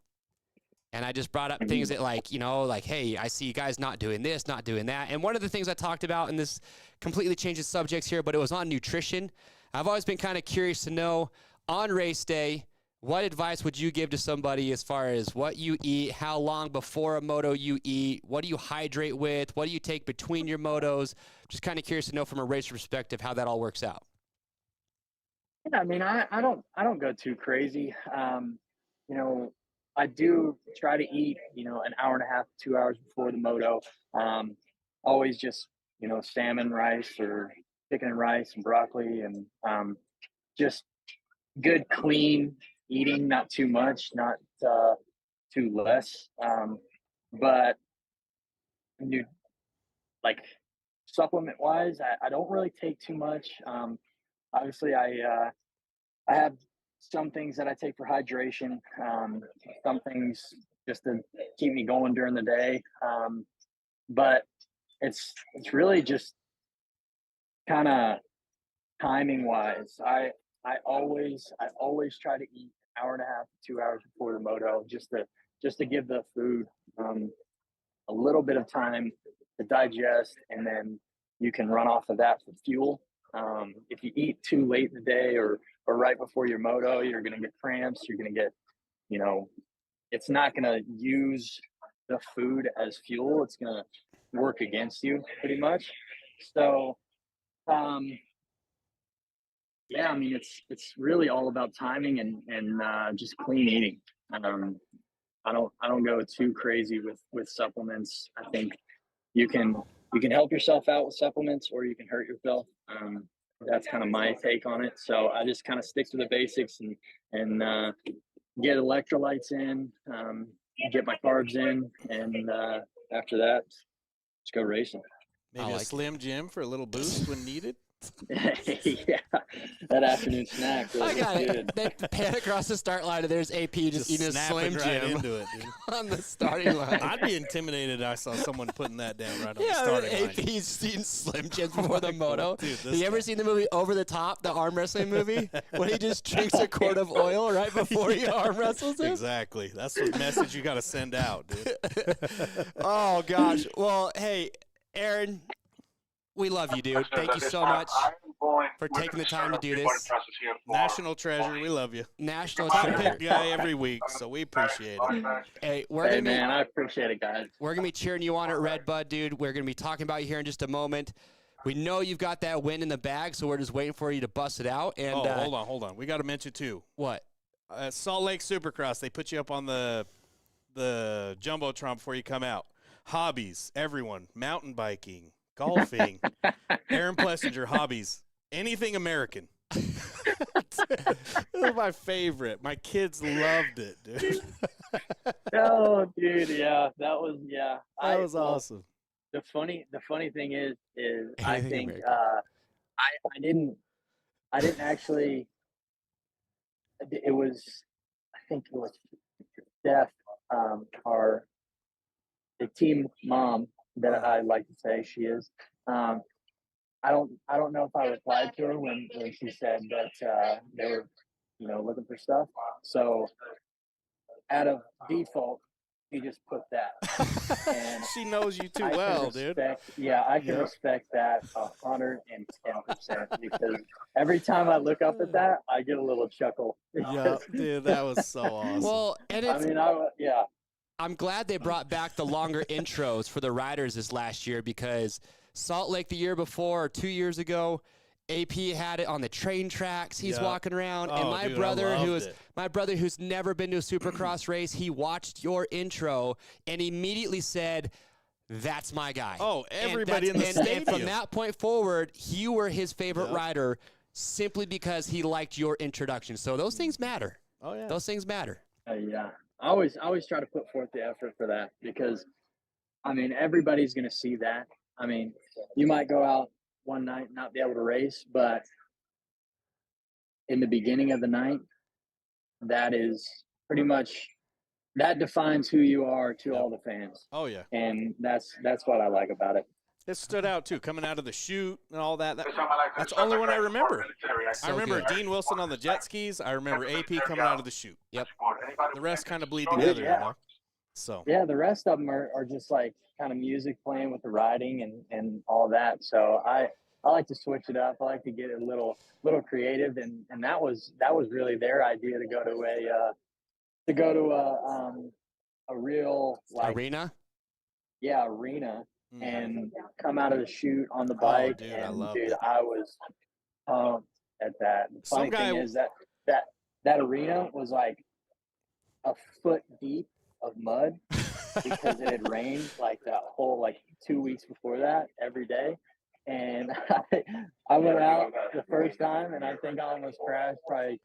and I just brought up things that, like, you know, like, hey, I see you guys not doing this, not doing that, and one of the things I talked about, and this completely changes subjects here, but it was on nutrition. I've always been kind of curious to know, on race day, what advice would you give to somebody as far as what you eat, how long before a moto you eat, what do you hydrate with, what do you take between your motos? Just kind of curious to know from a racer perspective how that all works out. Yeah, I mean, I don't go too crazy. You know, I do try to eat, you know, an hour and a half, 2 hours before the moto. Always just, you know, salmon, rice, or chicken and rice and broccoli, and just good, clean eating, not too much, not too less. But like supplement wise, I don't really take too much. Obviously, I have some things that I take for hydration, some things just to keep me going during the day. But it's really just kind of timing wise. I always try to eat an hour and a half, 2 hours before the moto, just to give the food a little bit of time to digest, and then you can run off of that for fuel. If you eat too late in the day or right before your moto, you're going to get cramps. You're going to get, you know, it's not going to use the food as fuel. It's going to work against you pretty much. So, yeah, I mean, it's really all about timing and just clean eating. I don't go too crazy with supplements. I think you can help yourself out with supplements, or you can hurt yourself. That's kind of my take on it. So I just kind of stick to the basics and get electrolytes in, get my carbs in, and after that, just go racing. Maybe a Slim Jim for a little boost when needed. Yeah, that afternoon snack. I got it. They pan across the start line, and there's AP just eating a Slim Jim into it, dude. on the starting line. I'd be intimidated if I saw someone putting that down right on the starting line. AP's eating Slim Jims before the moto. Dude, have you ever seen the movie Over the Top, the arm wrestling movie, when he just drinks a quart of oil right before he arm wrestles him? Exactly. That's the message you got to send out, dude. Oh, gosh. Well, hey, Aaron, we love you, dude. Thank you so much for taking the time to do this. National treasure. We love you. National Top treasure. pick guy every week, so we appreciate it. Hey, man, I appreciate it, guys. We're going to be cheering you on at RedBud, dude. We're going to be talking about you here in just a moment. We know you've got that win in the bag, so we're just waiting for you to bust it out. And hold on. We got to mention, too. What? Salt Lake Supercross, they put you up on the Jumbotron before you come out. Hobbies, everyone. Mountain biking. Golfing, Aaron Plessinger, hobbies, anything American. This is my favorite. My kids loved it, dude. Oh, dude, yeah, that was awesome. The funny thing is I think I didn't actually. It was, I think it was Steph, the team mom that I like to say she is. I don't know if I replied to her when she said that they were, you know, looking for stuff. So out of default, he just put that. And she knows you too well, dude. Yeah, I can respect that 110% because every time I look up at that, I get a little chuckle. Yeah, dude, that was so awesome. Well, and it's, yeah. I'm glad they brought back the longer intros for the riders this last year because Salt Lake the year before or 2 years ago, AP had it on the train tracks. He's walking around, and my brother who's never been to a Supercross race, he watched your intro and immediately said, "That's my guy." Oh, everybody in the stadium. And from that point forward, you were his favorite rider simply because he liked your introduction. So those things matter. Oh yeah, those things matter. Yeah, I always try to put forth the effort for that because, I mean, everybody's going to see that. I mean, you might go out one night and not be able to race, but in the beginning of the night, that is pretty much, that defines who you are to all the fans. Oh yeah. And that's what I like about it. It stood out too, coming out of the chute and all that. That's the only one I remember. I remember Dean Wilson on the jet skis. I remember AP coming out of the chute. Yep. The rest kind of bleed together, you know? So yeah, the rest of them are just like kind of music playing with the riding and all that. So I like to switch it up. I like to get a little creative, and that was really their idea to go to a real like arena. Yeah, arena, and come out of the chute on the bike. Oh, dude, and I was pumped at that. The funny thing is that arena was like a foot deep of mud because it had rained like that whole 2 weeks before that every day. And I went out the first time, and I think I almost crashed probably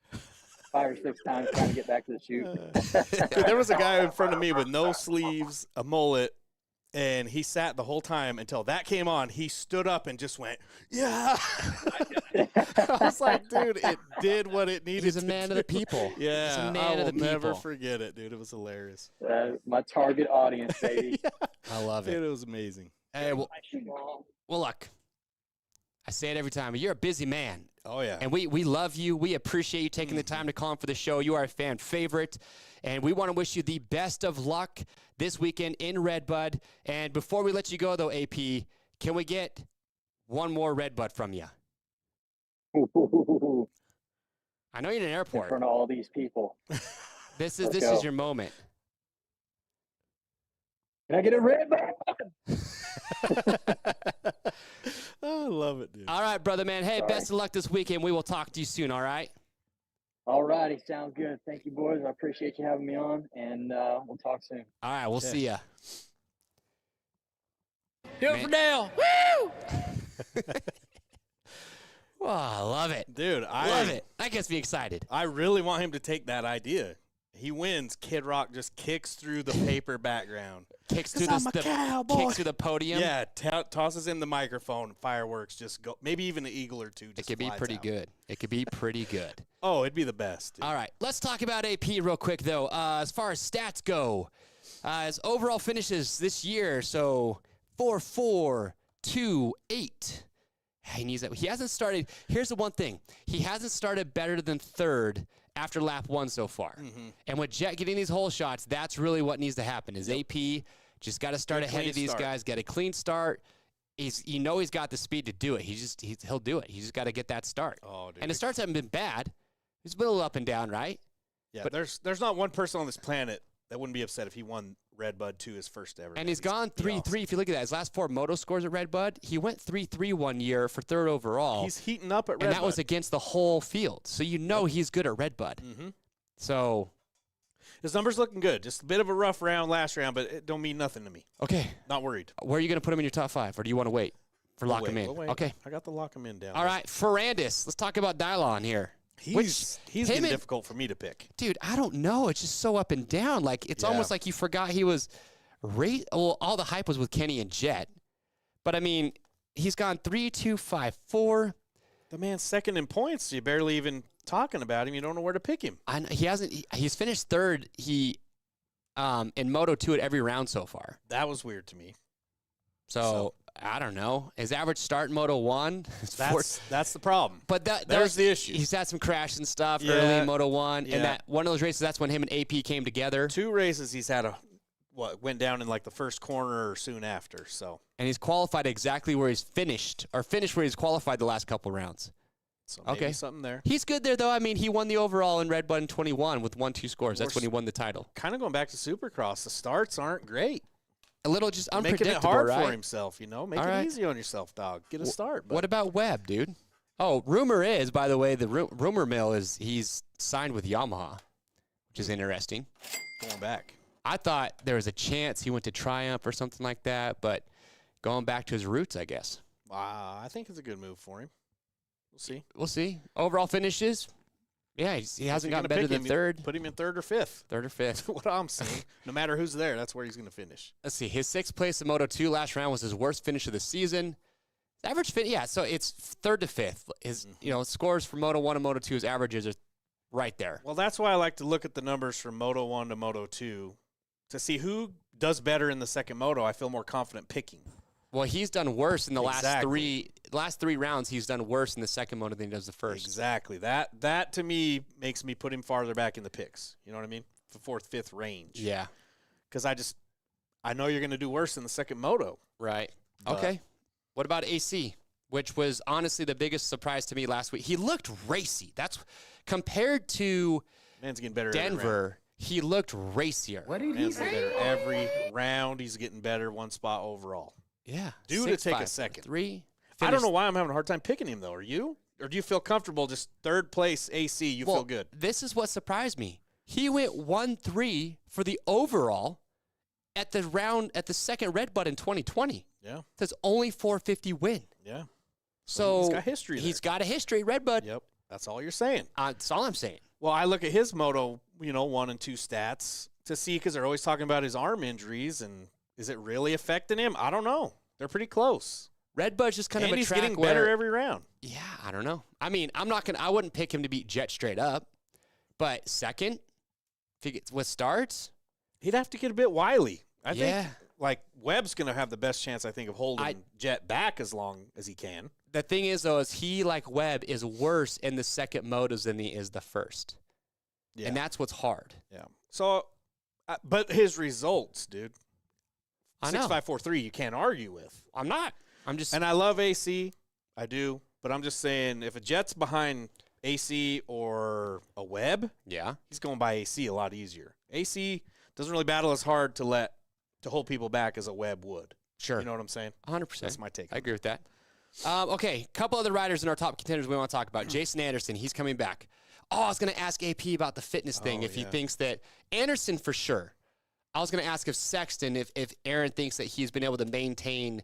5 or 6 times trying to get back to the chute. Dude, there was a guy in front of me with no sleeves, a mullet, and he sat the whole time until that came on. He stood up and just went, "Yeah." I was like, dude, it did what it needed to do. He's a man of the people. Yeah, he's a man of the people. I will never forget it, dude. It was hilarious. My target audience, baby. Yeah. I love it. Dude, it was amazing. Hey, well, look, I say it every time, but you're a busy man. Oh, yeah. And we love you. We appreciate you taking the time to call in for the show. You are a fan favorite. And we want to wish you the best of luck this weekend in RedBud. And before we let you go, though, AP, can we get one more RedBud from you? I know you're in an airport. In front of all these people. This is your moment. Can I get a RedBud? Oh, I love it, dude. All right, brother, man. Hey, best of luck this weekend. We will talk to you soon, all right? All righty. Sounds good. Thank you, boys. I appreciate you having me on, and we'll talk soon. All right, we'll see ya. Do it for Dale. Woo! Oh, I love it. Dude, I love it. That gets me excited. I really want him to take that idea. He wins. Kid Rock just kicks through the paper background. Kicks through the podium. Yeah, tosses in the microphone. Fireworks just go. Maybe even an eagle or two. It could be pretty good. It could be pretty good. Oh, it'd be the best. Dude. All right, let's talk about AP real quick though. As far as stats go, his overall finishes this year, so 4-4, 2-8. He hasn't started. Here's the one thing: he hasn't started better than third after lap 1 so far. And with Jett getting these hole shots, that's really what needs to happen. Is AP just got to start ahead of these guys, get a clean start. He's got the speed to do it. He'll do it. He just got to get that start. Oh, dude. And the starts haven't been bad. He's been a little up and down, right? Yeah, but there's not one person on this planet that wouldn't be upset if he won RedBud 2 his first ever. And he's gone 3-3. Awesome. If you look at that, his last 4 moto scores at RedBud, he went 3-3 one year for third overall. He's heating up at RedBud. And that was against the whole field. So you know he's good at RedBud. So his number's looking good. Just a bit of a rough round last round, but it don't mean nothing to me. Okay. Not worried. Where are you going to put him in your top 5, or do you want to wait for lock him in? Okay. I got the lock him in down. All right, Ferrandis. Let's talk about Dylon here. He's been difficult for me to pick. Dude, I don't know. It's just so up and down. Like it's almost like you forgot he was all the hype was with Kenny and Jett. But I mean, he's gone 3-2-5-4. The man's second in points. You're barely even talking about him. You don't know where to pick him. He's finished third. He in Moto 2 at every round so far. That was weird to me. So I don't know. His average start in Moto 1. That's the problem. But there's the issue. He's had some crashes and stuff early in Moto 1. And that one of those races, that's when him and AP came together. 2 races he's had a went down in like the first corner or soon after. So, and he's qualified exactly where he's finished where he's qualified the last couple rounds. So maybe something there. He's good there, though. I mean, he won the overall in RedBud in 21 with 1-2 scores. That's when he won the title. Kind of going back to Supercross, the starts aren't great. A little just unpredictable, making it hard right? for himself, Make it easy on yourself, dog. Get a start. What about Webb, dude? Oh, rumor is, by the way, the rumor mill is he's signed with Yamaha, which is interesting. Going back. I thought there was a chance he went to Triumph or something like that, but going back to his roots, I guess. I think it's a good move for him. We'll see. Overall finishes, yeah, he hasn't gotten better than third. Put him in third or fifth. Third or fifth. What I'm saying. No matter who's there, that's where he's going to finish. Let's see. His sixth place in Moto2 last round was his worst finish of the season. Average fit, yeah. So it's third to fifth. His scores for Moto1 and Moto2, his averages are right there. Well, that's why I like to look at the numbers from Moto1 to Moto2 to see who does better in the second moto. I feel more confident picking. Well, he's done worse in the last three rounds. He's done worse in the second moto than he does the first. Exactly. That to me makes me put him farther back in the picks. You know what I mean? The fourth, fifth range. Yeah. Because I know you're going to do worse in the second moto. Right. Okay. What about AC, which was honestly the biggest surprise to me last week? He looked racy. That's compared to Man's getting better Denver. He looked racier. What did he say? Better every round. He's getting better one spot overall. Yeah. Due to take a second. Three. I don't know why I'm having a hard time picking him, though. Are you? Or do you feel comfortable just third place AC, you feel good? This is what surprised me. He went 1-3 for the overall at the second RedBud in 2020. Yeah. That's only 450 win. Yeah. So he's got history there. He's got a history, RedBud. Yep. That's all you're saying. That's all I'm saying. Well, I look at his Moto, 1 and 2 stats to see, because they're always talking about his arm injuries, and is it really affecting him? I don't know. They're pretty close. RedBud's just kind of a he's track getting where, better every round. Yeah, I don't know. I mean, I wouldn't pick him to beat Jett straight up, but second, if he gets with starts, he'd have to get a bit wily. I yeah. think like Webb's going to have the best chance, I think, of holding Jett back as long as he can. The thing is, though, is he, like Webb, is worse in the second motos than he is the first. Yeah. And that's what's hard. Yeah. So, but his results, dude. I know. 6.543, you can't argue with. I'm not. I'm just. And I love AC. I do. But I'm just saying, if a Jett's behind AC or a Webb, yeah, he's going by AC a lot easier. AC doesn't really battle as hard to hold people back as a Webb would. Sure. You know what I'm saying? 100%. That's my take. I agree with that. Okay, a couple other riders in our top contenders we want to talk about. Jason Anderson, he's coming back. Oh, I was going to ask AP about the fitness thing, if he thinks that Anderson for sure. I was going to ask if Sexton, if Aaron thinks that he's been able to maintain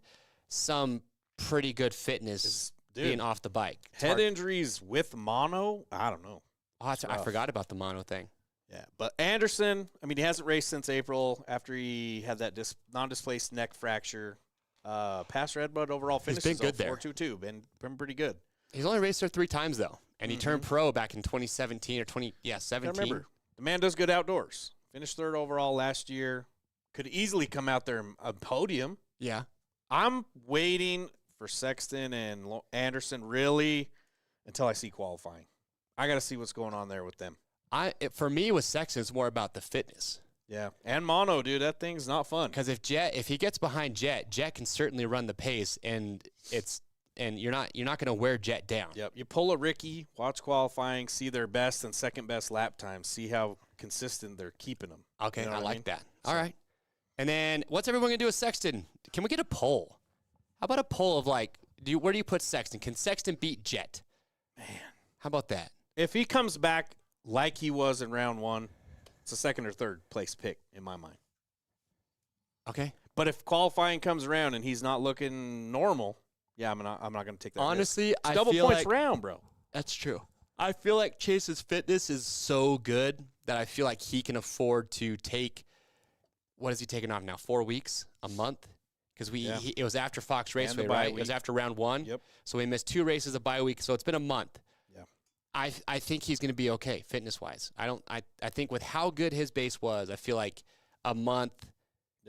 some pretty good fitness being off the bike. Head injuries with mono, I don't know. Oh, I forgot about the mono thing. Yeah, but Anderson, I mean, he hasn't raced since April after he had that non-displaced neck fracture. Past RedBud overall finishes. He's been good there. 4.22, been pretty good. He's only raced there 3 times, though, and he turned pro back in 2017 or 17. I remember. The man does good outdoors. Finished third overall last year. Could easily come out there a podium. Yeah. I'm waiting for Sexton and Anderson really until I see qualifying. I got to see what's going on there with them. For me, with Sexton, it's more about the fitness. Yeah, and mono, dude, that thing's not fun. Because if he gets behind Jett can certainly run the pace, and you're not going to wear Jett down. Yep, you pull a Ricky, watch qualifying, see their best and second best lap time, see how consistent they're keeping them. Okay, you know I like mean? that. All right, and then what's everyone going to do with Sexton? Can we get a poll? How about a poll of where do you put Sexton? Can Sexton beat Jett? Man, how about that? If he comes back like he was in round 1. It's a second or third place pick in my mind. Okay. But if qualifying comes around and he's not looking normal, yeah, I'm not going to take that. Honestly, I double feel points like, round, bro. That's true. I feel like Chase's fitness is so good that I feel like he can afford to take. What is he taking off now? 4 weeks, a month? Because it was after Fox Raceway, right? It was after round 1. Yep. So we missed 2 races a bye week. So it's been a month. I think he's going to be okay fitness-wise. I think with how good his base was, I feel like a month,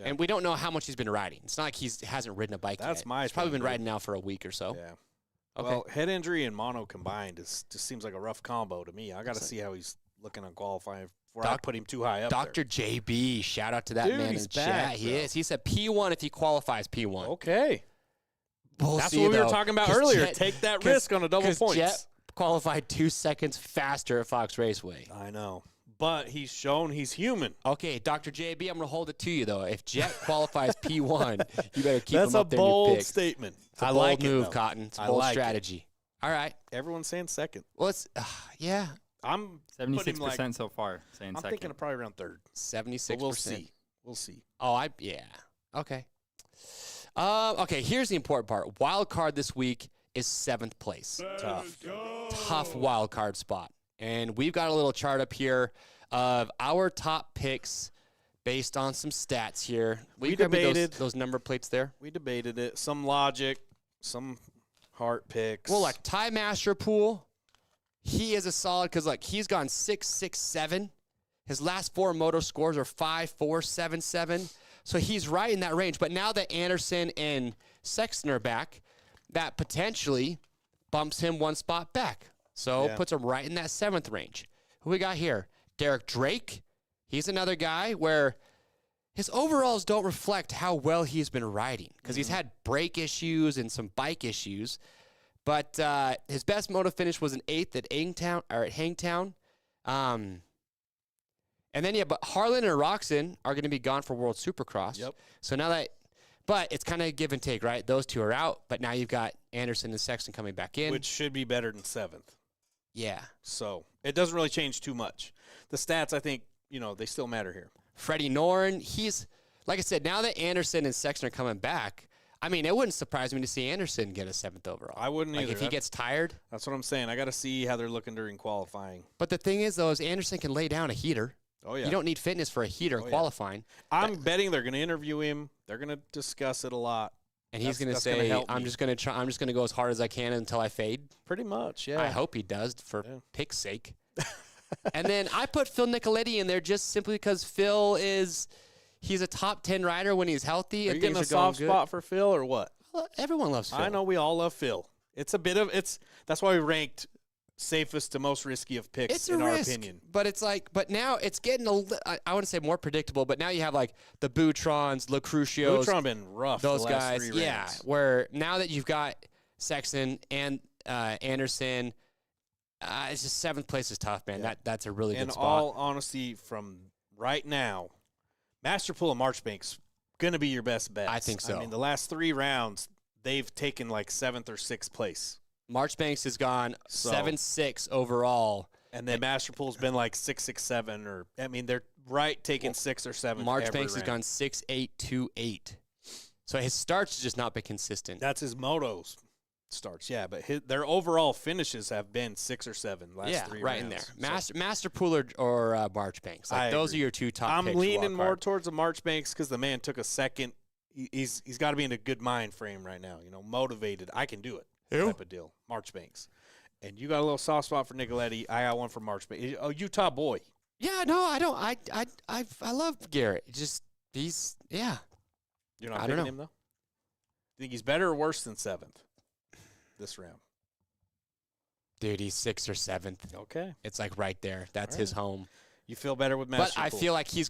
and we don't know how much he's been riding. It's not like he hasn't ridden a bike yet. He's probably been riding now for a week or so. Yeah. Okay. Well, head injury and mono combined just seems like a rough combo to me. I got to see how he's looking on qualifying before I put him too high up. Dr. JB, shout out to that man in chat. He is. He said P1 if he qualifies P1. Okay. That's what we were talking about earlier. Take that risk on a double points. Jett qualified 2 seconds faster at Fox Raceway. I know. But he's shown he's human. Okay, Dr. JB, I'm going to hold it to you, though. If Jett qualifies P1, you better keep him up there in your bold picks. statement. It's a bold move, Cotton. It's a bold strategy. All right. Everyone's saying second. Well, it's, yeah. I'm 76% so far saying I'm second. thinking of probably around third. 76%. But we'll see. We'll see. Oh, yeah. Okay. Okay, here's the important part. Wild card this week is 7th place. Tough wild card spot. And we've got a little chart up here of our top picks based on some stats here. We debated those number plates there. We debated it. Some logic, some heart picks. Well, like Ty Masterpool, he is a solid because like he's gone 6, 6, 7. His last 4 moto scores are 5, 4, 7, 7. So he's right in that range. But now that Anderson and Sexton are back, that potentially bumps him 1 spot back. So puts him right in that 7th range. Who we got here? Derek Drake. He's another guy where his overalls don't reflect how well he's been riding because he's had brake issues and some bike issues. But his best moto finish was an 8th at Hangtown. And then, but Harlan and Roxon are going to be gone for World Supercross. Yep. So now that, but it's kind of give and take, right? Those 2 are out, but now you've got Anderson and Sexton coming back in. Which should be better than 7th. Yeah. So it doesn't really change too much. The stats, I think, they still matter here. Freddie Norn, he's, like I said, now that Anderson and Sexton are coming back, I mean, it wouldn't surprise me to see Anderson get a 7th overall. I wouldn't either. If he gets tired. That's what I'm saying. I got to see how they're looking during qualifying. But the thing is, though, is Anderson can lay down a heater. Oh, yeah. You don't need fitness for a heater qualifying. I'm betting they're going to interview him. They're going to discuss it a lot. And he's going to say, I'm just going to go as hard as I can until I fade. Pretty much, yeah. I hope he does for pick's sake. And then I put Phil Nicoletti in there just simply because Phil he's a top 10 rider when he's healthy. Are and you getting a soft spot for Phil or what? Well, everyone loves Phil. I know we all love Phil. That's why we ranked safest to most risky of picks in our opinion. But now it's getting I want to say more predictable, but now you have like the Butrons, LaCrucios. Butron been rough. Those the last guys, 3 rounds. where now that you've got Sexton and Anderson, it's just 7th place is tough, man. Yeah. That's a really good spot. In all honesty, from right now, Masterpool and Marchbanks going to be your best bet. I think so. I mean, the last 3 rounds, they've taken like 7th or 6th place. Marchbanks has gone 7-6 overall. And then Masterpool's been like 6-6-7, or I mean, they're taking 6th or 7th. Marchbanks has gone 6-8-2-8. So his starts has just not been consistent. That's his motos starts, yeah. But their overall finishes have been 6 or 7 last 3 right rounds. in there. Masterpool or Marchbanks. Like those are your 2 top picks. I'm leaning more towards the Marchbanks because the man took a second. He's got to be in a good mind frame right now. Motivated. I can do it. Type of deal. Marchbanks. And you got a little soft spot for Nicoletti. I got one for Marchbanks. Oh, Utah boy. Yeah, no, I don't. I love Garrett. He's You're not picking him though? Think he's better or worse than 7th this round? Dude, he's 6th or 7th. Okay. It's like right there. That's his home. You feel better with Masterpool. But I feel like he's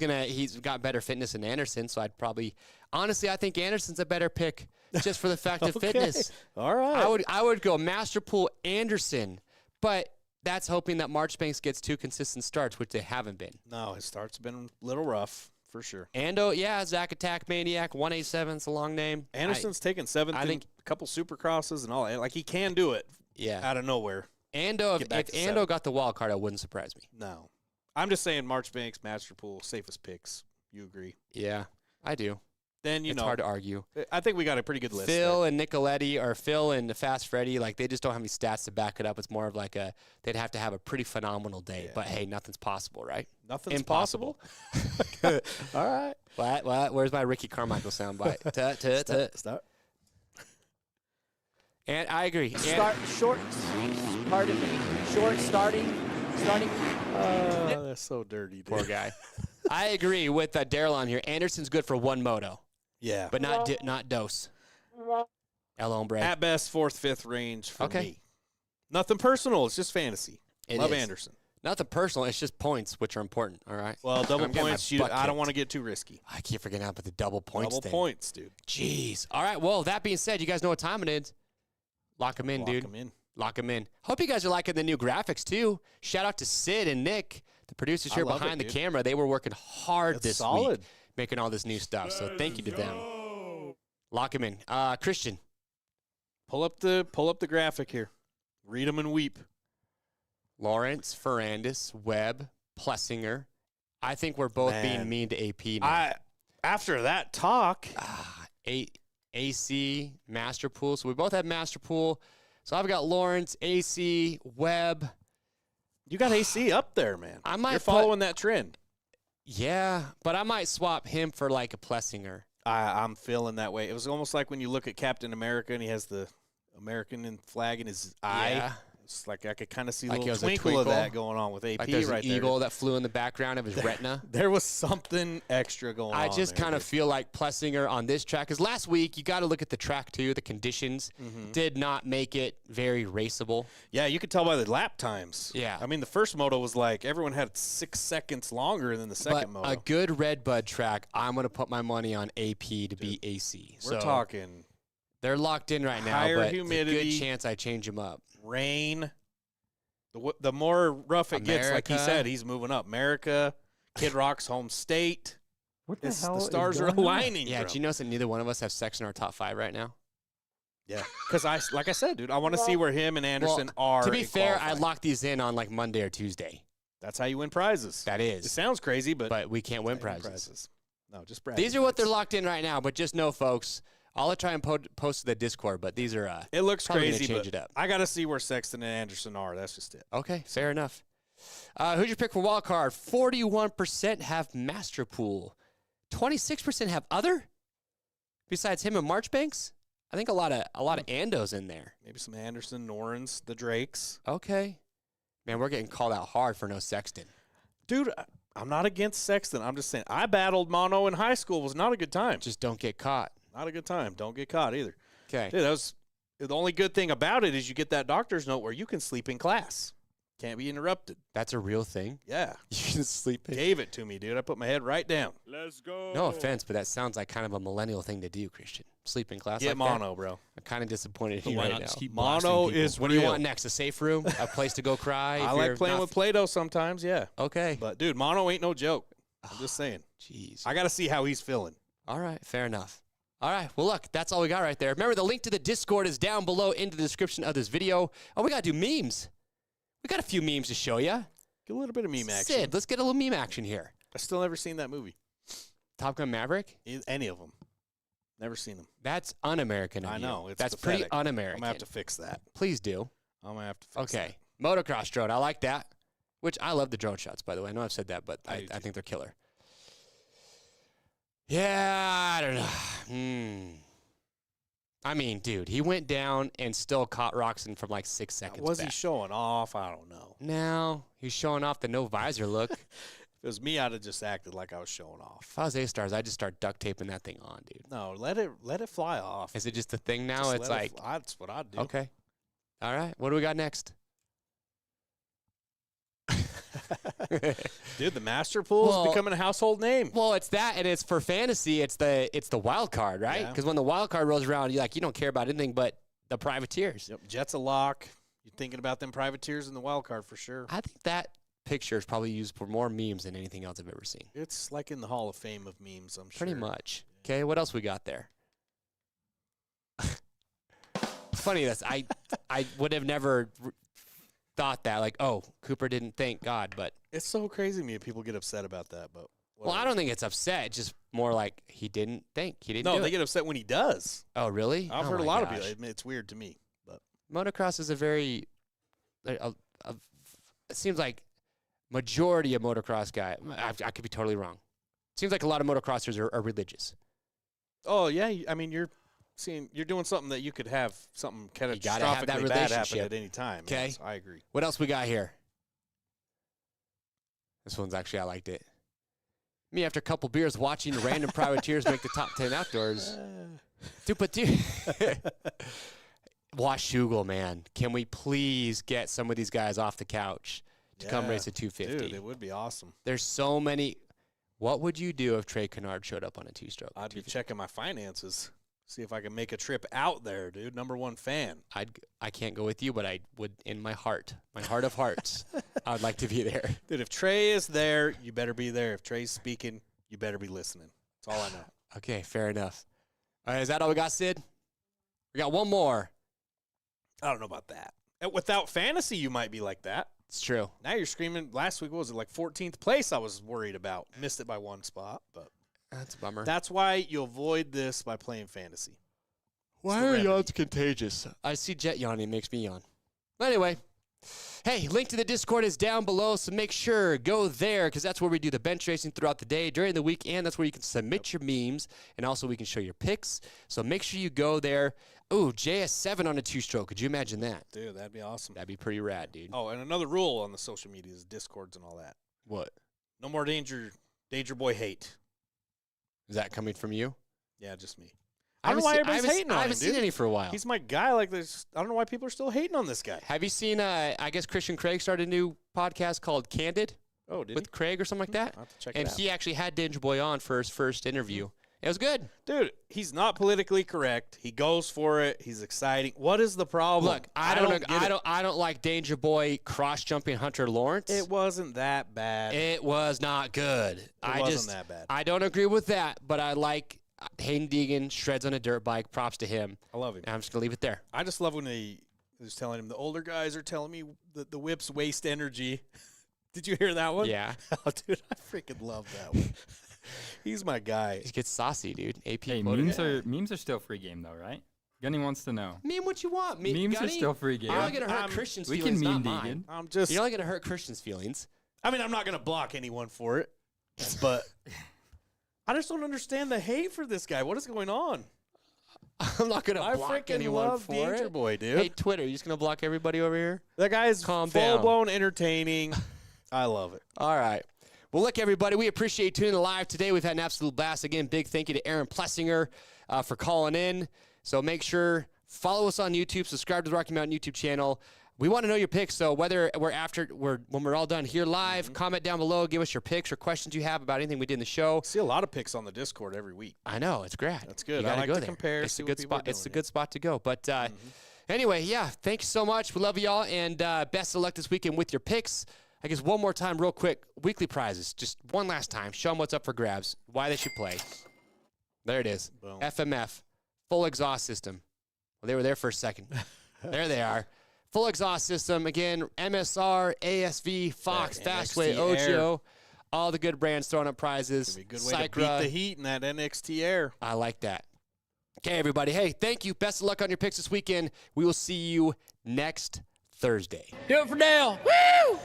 got better fitness than Anderson, so I'd probably honestly I think Anderson's a better pick just for the fact of fitness. All right. I would go Masterpool Anderson, but that's hoping that Marchbanks gets 2 consistent starts, which they haven't been. No, his starts have been a little rough for sure. Ando, Zach Attack Maniac, 187's a long name. Anderson's taken 7th. I think a couple Supercrosses and all that. Like he can do it. Yeah. Out of nowhere. Ando, if Ando got the wild card, it wouldn't surprise me. No. I'm just saying Marchbanks, Masterpool, safest picks. You agree? Yeah, I do. Then, it's hard to argue. I think we got a pretty good list. Phil and Nicoletti, or Phil and Fast Freddy, like they just don't have any stats to back it up. It's more of like they'd have to have a pretty phenomenal day. Yeah. But hey, nothing's possible, right? Nothing's impossible. All right. What? Where's my Ricky Carmichael soundbite? Start. And I agree. Short starting. Oh, that's so dirty, dude. Poor guy. I agree with Daryl on here. Anderson's good for 1 moto. Yeah. But not Dose. El Hombre. At best, 4th, 5th range for me. Nothing personal. It's just fantasy. Love Anderson. Nothing personal. It's just points, which are important. All right. Well, double points. I don't want to get too risky. I keep forgetting about the double points. Double points, dude. Jeez. All right. Well, that being said, you guys know what time it is. Lock them in, dude. Lock them in. Hope you guys are liking the new graphics too. Shout out to Sid and Nick, the producers here behind the camera. They were working hard this week, making all this new stuff. So thank you to them. Lock them in. Christian, pull up the graphic here. Read them and weep. Lawrence, Ferrandis, Webb, Plessinger. I think we're both being mean to AP now. After that talk. AC, Masterpool. So we both have Masterpool. So I've got Lawrence, AC, Webb. You got AC up there, man. You're following that trend. Yeah, but I might swap him for like a Plessinger. I'm feeling that way. It was almost like when you look at Captain America and he has the American flag in his eye. Yeah. It's like I could kind of see a little twinkle of that going on with AP right there. Like there's an eagle that flew in the background of his retina. There was something extra going on. I just kind of feel like Plessinger on this track. Because last week, you got to look at the track too. The conditions did not make it very raceable. Yeah, you could tell by the lap times. Yeah. I mean, the first moto was like everyone had 6 seconds longer than the second moto. A good RedBud track, I'm going to put my money on AP to beat AC. We're talking. They're locked in right now, but humidity, there's a good chance I change them up. Rain. The more rough it gets, like he said, he's moving up. America, Kid Rock's home state. What the hell? The stars are aligning. Yeah, bro. do you notice that neither one of us have sex in our top 5 right now? Yeah, because like I said, dude, I want to see where him and Anderson are. To be fair, I locked these in on like Monday or Tuesday. That's how you win prizes. That is. It sounds crazy, but we can't win prizes. No, just prizes. These are what they're locked in right now, but just know, folks, I'll try and post to the Discord, but these are it looks crazy, change it up. I got to see where Sexton and Anderson are. That's just it. Okay, fair enough. Who's your pick for Wildcard? 41% have Masterpool. 26% have other? Besides him and Marchbanks? I think a lot of Andos in there. Maybe some Anderson, Norins, the Drakes. Okay. Man, we're getting called out hard for no Sexton. Dude, I'm not against Sexton. I'm just saying I battled mono in high school. It was not a good time. Just don't get caught. Not a good time. Don't get caught either. Okay. Dude, that was the only good thing about it is you get that doctor's note where you can sleep in class. Can't be interrupted. That's a real thing? Yeah. You can sleep in. Gave it to me, dude. I put my head right down. Let's go. No offense, but that sounds like kind of a millennial thing to do, Christian. Sleep in class Get like mono, bro. I'm kind of disappointed in you right now. Mono is what do you want next? A safe room? A place to go cry? I like playing with Play-Doh sometimes, yeah. Okay. But, dude, mono ain't no joke. I'm just saying. Jeez. I got to see how he's feeling. All right. Fair enough. All right. Well, look, that's all we got right there. Remember, the link to the Discord is down below in the description of this video. Oh, we got to do memes. We got a few memes to show you. Get a little bit of meme action. Sid, let's get a little meme action here. I still never seen that movie. Top Gun Maverick? Any of them. Never seen them. That's un-American of I know. you. It's That's pathetic. pretty un-American. I'm going to have to fix that. Please do. I'm going to have to fix that. Okay. Motocross drone. I like that. Which I love the drone shots, by the way. I know I've said that, but I think they're killer. Yeah, I don't know. I mean, dude, he went down and still caught Roxon from like 6 seconds Was he showing off? I don't know. No, he's showing off the no visor look. If it was me, I'd have just acted like I was showing off. If I was A-Stars, I'd just start duct taping that thing on, dude. No, let it fly off. Is it just a thing now? It's like that's what I'd do. Okay. All right. What do we got next? Dude, the Masterpool is becoming a household name. Well, it's that, and it's for fantasy. It's the wild card, right? Because when the wild card rolls around, you don't care about anything but the privateers. Yep, Jett's a lock. You're thinking about them privateers in the wild card for sure. I think that picture is probably used for more memes than anything else I've ever seen. It's like in the Hall of Fame of memes, I'm sure. Pretty much. Okay, what else we got there? Funny this, I would have never thought that, like, oh, Cooper didn't thank God, but it's so crazy to me if people get upset about that. But well, I don't think it's upset. It's just more like he didn't thank. He didn't. No, they get upset when he does. Oh, really? I've heard a lot of people. It's weird to me, but motocross is a very. It seems like majority of motocross guy. I could be totally wrong. Seems like a lot of motocrossers are religious. Oh yeah, I mean you're doing something that you could have something catastrophically bad happen at any time. Okay, yes, I agree. What else we got here? This one's actually, I liked it. Me after a couple beers watching random privateers make the top 10 outdoors. Dude. Wash Shugel, man. Can we please get some of these guys off the couch? to come race at 250. Dude, it would be awesome. There's so many. What would you do if Trey Kennard showed up on a two-stroke? I'd be checking my finances, see if I can make a trip out there, dude. #1 fan. I can't go with you, but I would in my heart of hearts. I would like to be there. Dude, if Trey is there, you better be there. If Trey's speaking, you better be listening. That's all I know. Okay, fair enough. All right, is that all we got, Sid? We got one more. I don't know about that. Without fantasy, you might be like that. It's true. Now you're screaming. Last week, what was it, like 14th place I was worried about. Missed it by one spot, but that's a bummer. That's why you avoid this by playing fantasy. Why are yawns contagious? I see Jett yawning. It makes me yawn. But anyway, hey, link to the Discord is down below, so make sure go there because that's where we do the bench racing throughout the day, during the week, and that's where you can submit your memes, and also we can show your picks. So make sure you go there. Ooh, JS7 on a two-stroke. Could you imagine that? Dude, that'd be awesome. That'd be pretty rad, dude. Oh, and another rule on the social media is Discords and all that. What? No more Danger Boy hate. Is that coming from you? Yeah, just me. I don't know why everybody's hating on him, I haven't seen any for a while. He's my guy. Like, I don't know why people are still hating on this guy. Have you seen, I guess Christian Craig started a new podcast called Candid? Oh, did with Craig or something like that? I'll have to check and it out. he actually had Danger Boy on for his first interview. It was good. Dude, he's not politically correct. He goes for it. He's exciting. What is the problem? Look, I don't like Danger Boy cross jumping Hunter Lawrence. It wasn't that bad. It was not good. It wasn't that bad. I don't agree with that, but I like Hayden Deegan shreds on a dirt bike. Props to him. I love him. And I'm just gonna leave it there. I just love when he was telling him the older guys are telling me that the whips waste energy. Did you hear that one? Yeah. Oh, dude, I freaking love that one. He's my guy. He gets saucy, dude. AP. Hey, memes are still free game though, right? Gunny wants to know. Meme what you want. Memes Gunny, are still free game. You're only gonna hurt Christian's we feelings, can not meme mine. Deegan. You're only gonna hurt Christian's feelings. I mean, I'm not gonna block anyone for it, but I just don't understand the hate for this guy. What is going on? I'm not gonna block anyone love for Danger it. Boy, dude. Hey, Twitter, you just gonna block everybody over here? That guy's Calm down. full-blown entertaining. I love it. All right. Well, look, everybody, we appreciate you tuning in live today. We've had an absolute blast. Again, big thank you to Aaron Plessinger for calling in. So make sure, follow us on YouTube, subscribe to the Rocky Mountain YouTube channel. We want to know your picks, so whether when we're all done here live, comment down below, give us your picks or questions you have about anything we did in the show. I see a lot of picks on the Discord every week. I know, it's great. That's good. You I gotta like go to there. compare. It's see a what good people are spot. It's a doing, good spot to go. But anyway, yeah, thanks so much. We love y'all, and best of luck this weekend with your picks. I guess one more time, real quick, weekly prizes. Just one last time. Show them what's up for grabs, why they should play. There it is. Boom. FMF, full exhaust system. Well, they were there for a second. There they are. Full exhaust system. Again, MSR, ASV, Fox, Fastway, OGO. All the good brands throwing up prizes. It'd be a good way to beat the heat in that NXT Air. I like that. Okay, everybody. Hey, thank you. Best of luck on your picks this weekend. We will see you next Thursday. Do it for Dale. Woo!